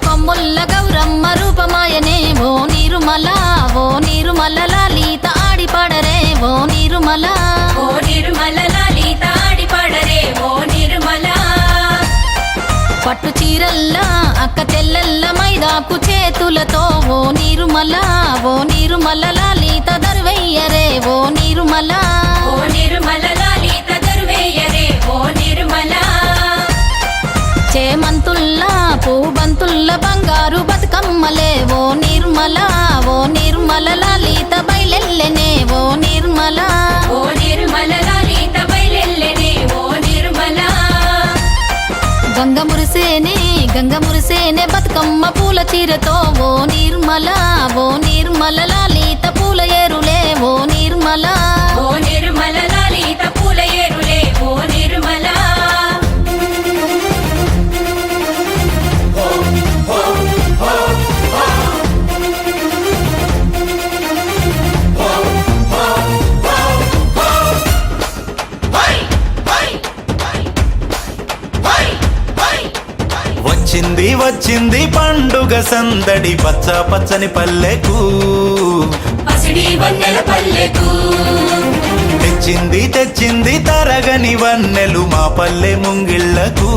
S7: కొమ్ముల్ల గౌరమ్మ రూపమాయనే ఓ నిర్మల లలిత ఆడిపాడరే ఓ నిర్మల
S1: ఓ నిర్మల లలిత ఆడిపాడరే ఓ నిర్మల
S7: పట్టు చీరల్లా అక్క చెల్లెల్ల మైదాకు చేతులతో ఓ నిర్మల లలిత దర్వయ్యరే ఓ నిర్మల
S1: ఓ నిర్మల లలిత దర్వేయరే ఓ నిర్మల
S7: చేమంతుల్లా పూబంతుల్ల బంగారు బతుకమ్మలే ఓ నిర్మల లలిత బయలెల్లెనే ఓ నిర్మల
S1: ఓ నిర్మల లలిత బయలెల్లెనే ఓ నిర్మల
S7: గంగ మురిసేనే
S5: గంగ మురిసేనే బతుకమ్మ పూల చీరతో ఓ నిర్మల లాలిత పూల ఏరులే ఓ నిర్మల
S1: ఓ నిర్మల లాలిత పూల ఏరులే ఓ నిర్మల
S2: వచ్చింది వచ్చింది పండుగ సందడి పచ్చ పచ్చని పల్లెకు
S1: పసిడి వన్నెల పల్లెకు
S2: తెచ్చింది తెచ్చింది తరగని వన్నెలు మా పల్లె ముంగిళ్లకు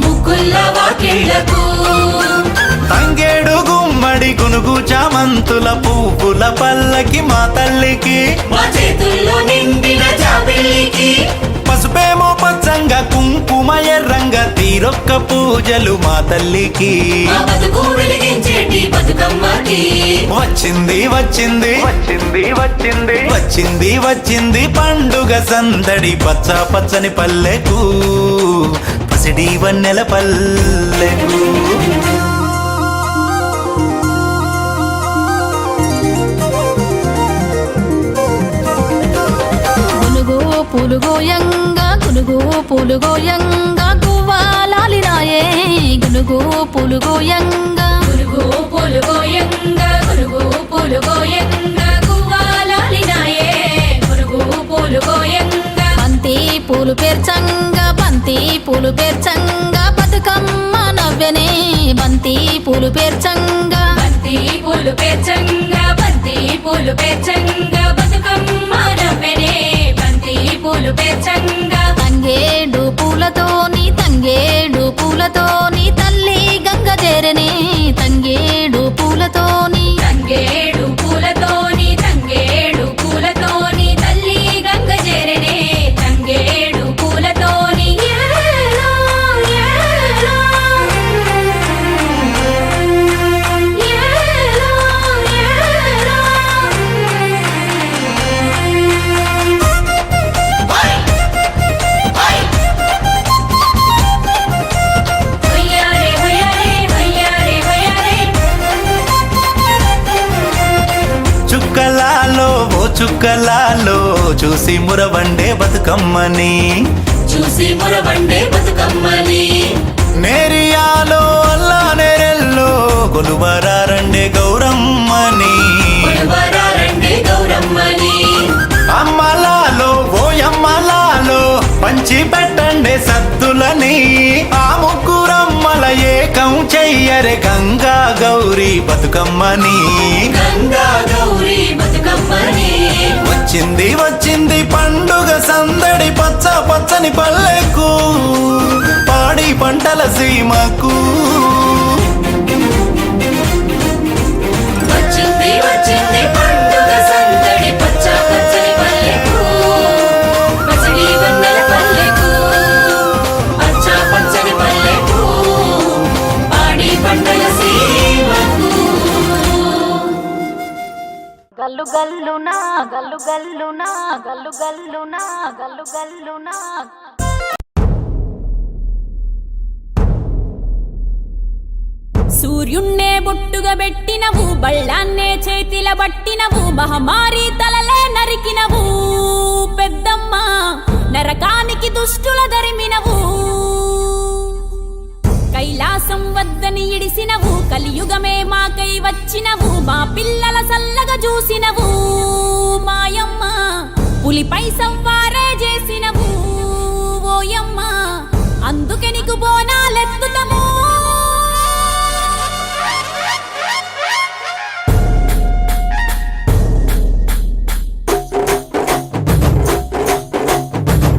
S1: ముగ్గుల్ల వాకిళ్లకు
S2: తంగేడు గుమ్మడి గునుగు చామంతుల పువ్వుల పల్లకి మా తల్లికి
S1: మా చేతుల్లో నిండిన జాబిల్లికి
S2: పసుపేమో పచ్చంగా కుంకుమ ఎర్రంగా తీరొక్క పూజలు మా తల్లికి
S1: మా బతుకు వెలిగించేటి బతుకమ్మకి
S2: వచ్చింది వచ్చింది వచ్చింది వచ్చింది వచ్చింది వచ్చింది పండుగ సందడి పచ్చ పచ్చని పల్లెకు పసిడి వన్నెల పల్లెకు
S5: గునుగు పూలుగోయంగా గువ్వాలాలినాయే గునుగు పూలుగోయంగా
S1: గునుగు పూలుగోయంగా గునుగు పూలుగోయంగా గువ్వాలాలినాయే గునుగు పూలుగోయంగా
S5: బంతి పూలు పేర్చంగా బతుకమ్మ నవ్వెనే బంతి పూలు పేర్చంగా
S1: బంతి పూలు పేర్చంగా బంతి పూలు పేర్చంగా బతుకమ్మ నవ్వెనే బంతి పూలు పేర్చంగా
S5: తంగేడు పూలతోని తల్లి గంగ చేరనే తంగేడు పూలతోని
S1: తంగేడు పూలతోని తల్లి గంగ చేరనే తంగేడు పూలతోని ఏలో, ఏలో. ఏలో, ఏలో. హొయ్యారే, హొయ్యారే, హొయ్యారే, హొయ్యారే.
S2: చుక్కలాలో ఓ చుక్కలాలో చూసి మురవండే బతుకమ్మని
S1: చూసి మురవండే బతుకమ్మని
S2: నేరియాలో అల్లా నేరెల్లో కొలువరారండే గౌరమ్మని
S1: కొలువరారండే గౌరమ్మని
S2: అమ్మలాలో ఓయమ్మలాలో పంచి పెట్టండే సద్దులని ఆ ముగ్గురమ్మల ఏకం చెయ్యరే గంగా గౌరీ బతుకమ్మని
S1: గంగా గౌరీ బతుకమ్మని
S2: వచ్చింది వచ్చింది పండుగ సందడి పచ్చ పచ్చని పల్లెకు పాడి పంటల సీమకు
S1: వచ్చింది వచ్చింది పండుగ సందడి పచ్చ పచ్చని పల్లెకు పసిడి వన్నెల పల్లెకు పచ్చ పచ్చని పల్లెకు పాడి పంటల సీమకు
S5: గల్లు గల్లునా గల్లు గల్లునా గల్లు గల్లునా గల్లు గల్లునా
S7: సూర్యున్నే బొట్టుగా పెట్టినవు బళ్ళాన్నే చేతిల బట్టినవు మహమారి తలలే నరికినవు పెద్దమ్మ నరకానికి దుష్టుల దరిమినవు కైలాసం వద్దని ఇడిసినవు కలియుగమే మాకై వచ్చినవు మా పిల్లల సల్లగా చూసినవు మాయమ్మ పులిపై సవ్వారే చేసినవు ఓయమ్మ అందుకే నీకు బోనాలెత్తుతము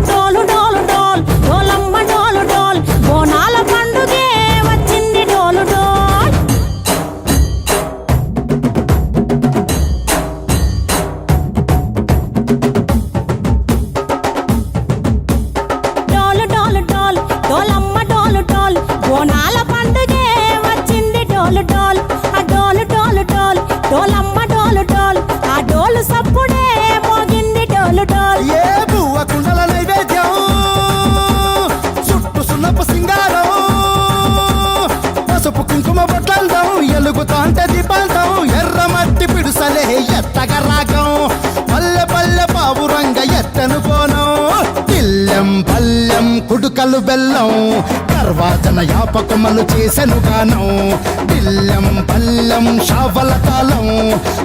S10: డోలు డోలు డోల్ డోలమ్మ డోలు డోల్ బోనాల పండుగే వచ్చింది డోలు డోల్ డోలు డోలు డోల్ డోలమ్మ డోలు డోల్ బోనాల పండుగే వచ్చింది డోలు డోల్ ఆ డోలు డోలు డోల్ డోలమ్మ డోలు డోల్ ఆ డోలు సప్పుడే మోగింది డోలు డోల్
S8: ఏ బువ్వ కుండల నైవేద్యం చుట్టు సున్నపు సింగారం చేసెను బోనం తిల్లెం పల్లెం కుడుకలు బెల్లం గర్వాజన యాపకమలు చేసెను గానం తిల్లెం పల్లెం షావల తాళం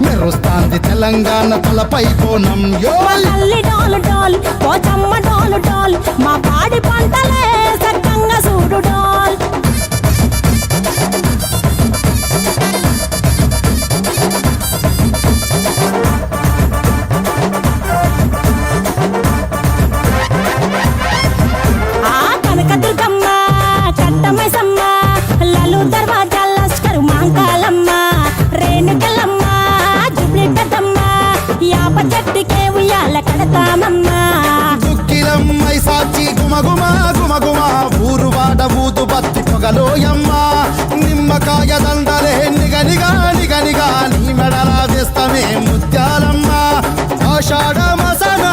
S8: మెరుస్తాంది తెలంగాణ తలపై బోనం యో
S7: తల్లి డోలు డోల్ పోచమ్మ డోలు డోల్ మా పాడి పంటలే సక్కంగా చూడు డోల్ కనకదుర్గమ్మ కట్టమైసమ్మ లలు దర్వాజా లస్కరు మాంకాలమ్మ రేణుకలమ్మ జుబ్లి పెద్దమ్మ యాప చెట్టుకే ఉయ్యాల కడతామమ్మ
S8: దుక్కిలమ్మై సాచి గుమగుమ గుమగుమ ఊరు వాడ ఊదు బత్తి పొగలోయమ్మ నిమ్మకాయ దండలే నిగనిగా నిగనిగా నీ మెడల వేస్తమే ముత్యాలమ్మ ఆషాఢ మసన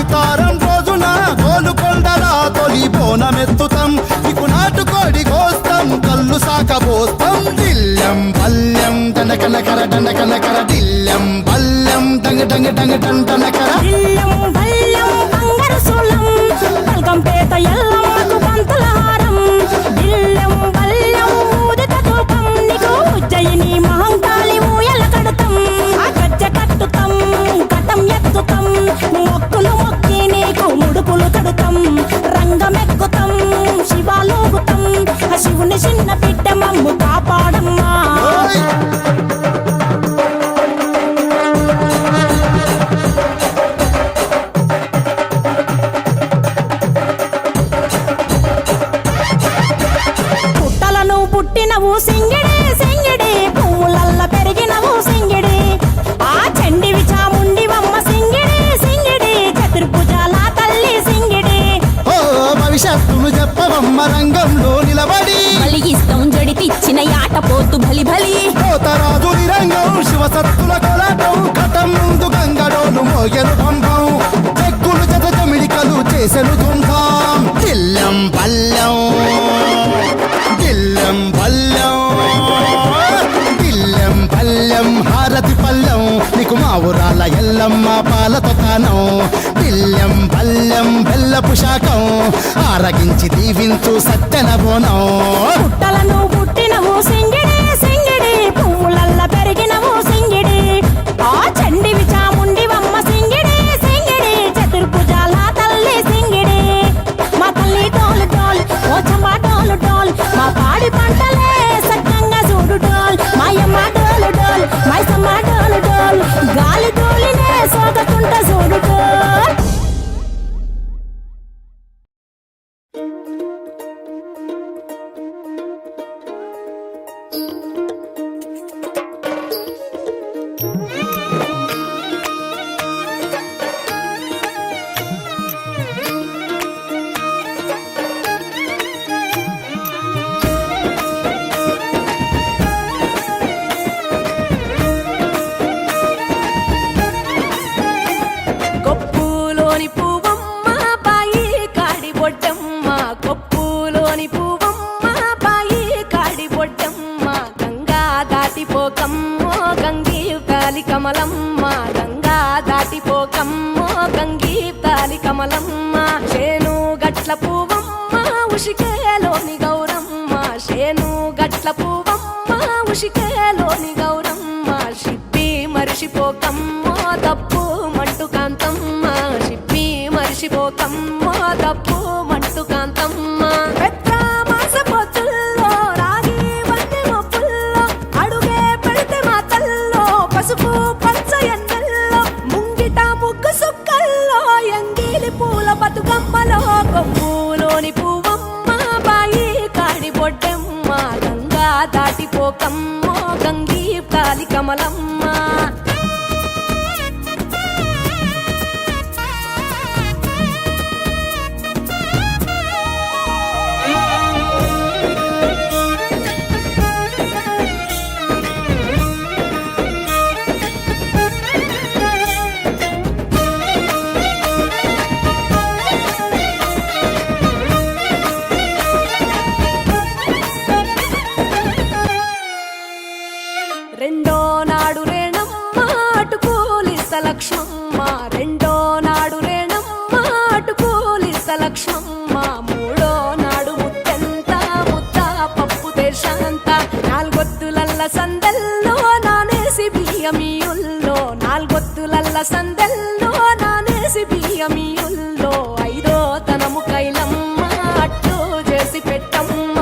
S8: ఇతారం రోజున గోలుకొండల తొలి బోనమెత్తుతాం నీకు నాటుకోడి కోస్తాం కళ్ళు సాకబోస్తాం దిల్లెం పల్లెం దండకనకర దండకనకర దిల్లెం పల్లెం డంగ డంగ డంగ డండనకర
S7: ఇల్లం బల్లం బంగారు సోళం పల్కంపేట ఎల్లమ్మకు పంతుల హారం ఇల్లం బల్లం ఊదిత ధూపం నీకు ఉజ్జయిని మహంకాళి ఊయల కడతాం గజ్జ కట్టుతాం కటం ఎత్తుతాం మొక్కులు మొక్కి నీకు ముడుపులు కడుతాం రంగమెక్కుతాం శివాలోగుతాం శివుని చిన్న బిడ్డ మమ్ము కాపాడమ్మా పుట్టలను పుట్టినవు సింగిడి సింగిడి పువ్వులల్ల పెరిగినవు సింగిడి ఆ చండివి చాముండివమ్మ సింగిడి సింగిడి చతుర్భుజాల తల్లి సింగిడి
S8: ఓ భవిష్యత్తును చెప్పవమ్మ రంగంలో నిలబడి
S7: బలిగిస్తాం జడితిచ్చిన యాట పోతు బలి బలి
S8: పోతరాజు రంగం శివసత్తుల కొలటం కటం ముందు గంగడోలు మోయను పంపం చెక్కులు జత జమిడికలు చేసెను తుంటాం దిల్లెం పల్లెం దిల్లెం పల్లెం దిల్లెం పల్లెం హారతి పల్లెం నీకు మా ఊరాల ఎల్లమ్మ పాలతో కానం దిల్లెం పల్లెం బెల్లపు శాఖం ఆరగించి దీవించు సత్యన బోనం
S7: పుట్టలను పుట్టినవు సింగిడి సింగిడి పువ్వులల్ల పెరిగినవు సింగిడి ఆ చండివి చాముండివమ్మ సింగిడి సింగిడి చతుర్భుజాల తల్లి సింగిడి మా తల్లి డోలు డోల్ ఓ చమ్మ డోలు డోల్ మా పాడి పంటలే సక్కంగా చూడు డోల్ మాయమ్మ డోలు డోల్ మైసమ్మ డోలు డోల్ గాలి డోలినే సోదకుంట చూడు డోల్
S5: కొప్పులోని పువ్వమ్మ బాయి కాడి బొడ్డమ్మ కొప్పులోని పువ్వమ్మ బాయి కాడి బొడ్డమ్మ గంగా దాటిపోకమ్మో గంగీ తాలి కమలమ్మ గంగా దాటిపోకమ్మో గంగీ తాలి కమలమ్మ శేను గట్ల పువ్వమ్మ ఉషికేలోని గౌరమ్మ శేను గట్ల పువ్వమ్మ ఉషికేలోని గౌరమ్మ షిప్పి మరిషిపోకమ్మో తప్పు మంటు కాంతమ్మ షిప్పి మరిషిపోకమ్మో తప్పు మంటు కాంతమ్మ పెద్ద మాస పొచ్చుల్లో రాగి వన్నె మొప్పుల్లో అడుగే పెడితే మా తల్లో పసుపు పచ్చ ఎన్నెల్లో ముంగిట ముగ్గు సుక్కల్లో ఎంగిలి పూల బతుకమ్మలో కొమ్ములోని పువ్వమ్మ బాయి కాడి బొడ్డమ్మ గంగా దాటిపోకమ్మో గంగీ తాలి కమలమ్మ రెండో నాడు రేణమ్మ అటు పోలిస్త లక్ష్మమ్మ రెండో నాడు రేణమ్మ సందెల్లో నానేసి బియ్యమియుల్లో ఐదో తనము కైలమ్మ అట్టు చేసి పెట్టమ్మ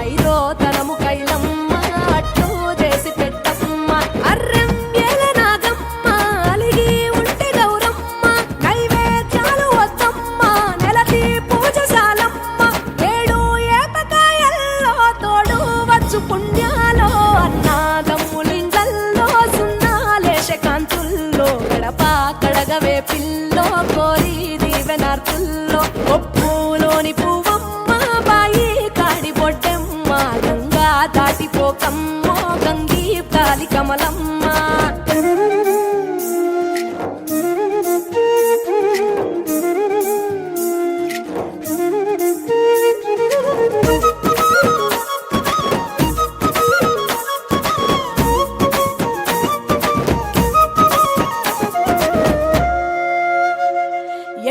S5: ఐదో తనము కైలమ్మ అట్టు చేసి పెట్టమ్మ అర్రెం ఏల నాగమ్మ అలిగి ఉంటే గౌరమ్మ నైవేద్యాలు వద్దమ్మ నెలకి పూజశాలమ్మ ఏడు ఏపకాయల్లో తోడు వచ్చు పుణ్యాలో అన్నాదమ్ములింగల్లో సున్నాలేశ కాంతుల్లో గడప కడగవే పిల్లో కోరి దీవెనార్తుల్లో ఒప్పులోని పువ్వమ్మ బాయి కాడి బొడ్డెమ్మ గంగా దాటిపోకమ్మో గంగీ కాలి కమలమ్మ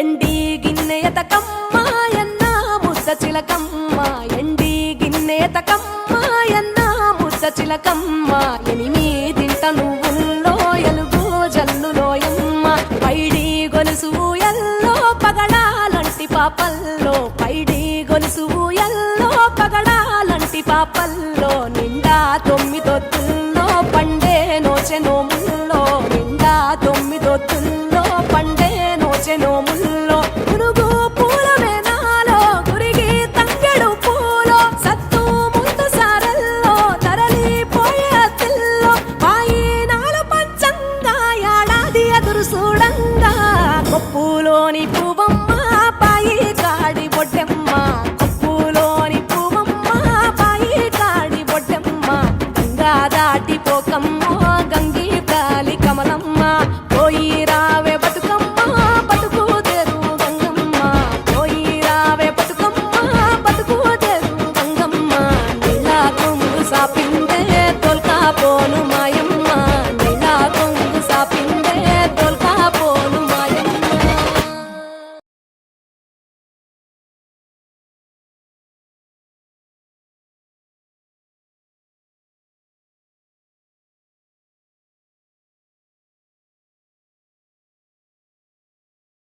S5: ఎండి గిన్నెయతకమ్మ ఎన్న ముద్ద చిలకమ్మ ఎండి గిన్నెయతకమ్మ ఎన్న ముద్ద చిలకమ్మ ఎనిమిదింట నువ్వుల్లో ఎలుగు జల్లులోయమ్మ పైడి గొలుసు ఎల్లో పగడాలంటి పాపల్లో పైడి గొలుసు ఎల్లో పగడాలంటి పాపల్లో నిండా తొమ్మిదొత్తుల్లో పండే నోచె నోముల్లో నిండా తొమ్మిదొత్తుల్లో పండే నోచె నోముల్లో పునుగు పూల మేనాలో గురిగి తంగెడు పూలో సత్తు ముందు సారల్లో తరలిపోయే అతిల్లో పాయినాలు పంచంగా ఏడాది ఎదురు చూడంగా కొప్పులోని పువ్వమ్మ పాయి కాడి బొడ్డెమ్మ కొప్పులోని పువ్వమ్మ పాయి కాడి బొడ్డెమ్మ గంగా దాటిపోకమ్మ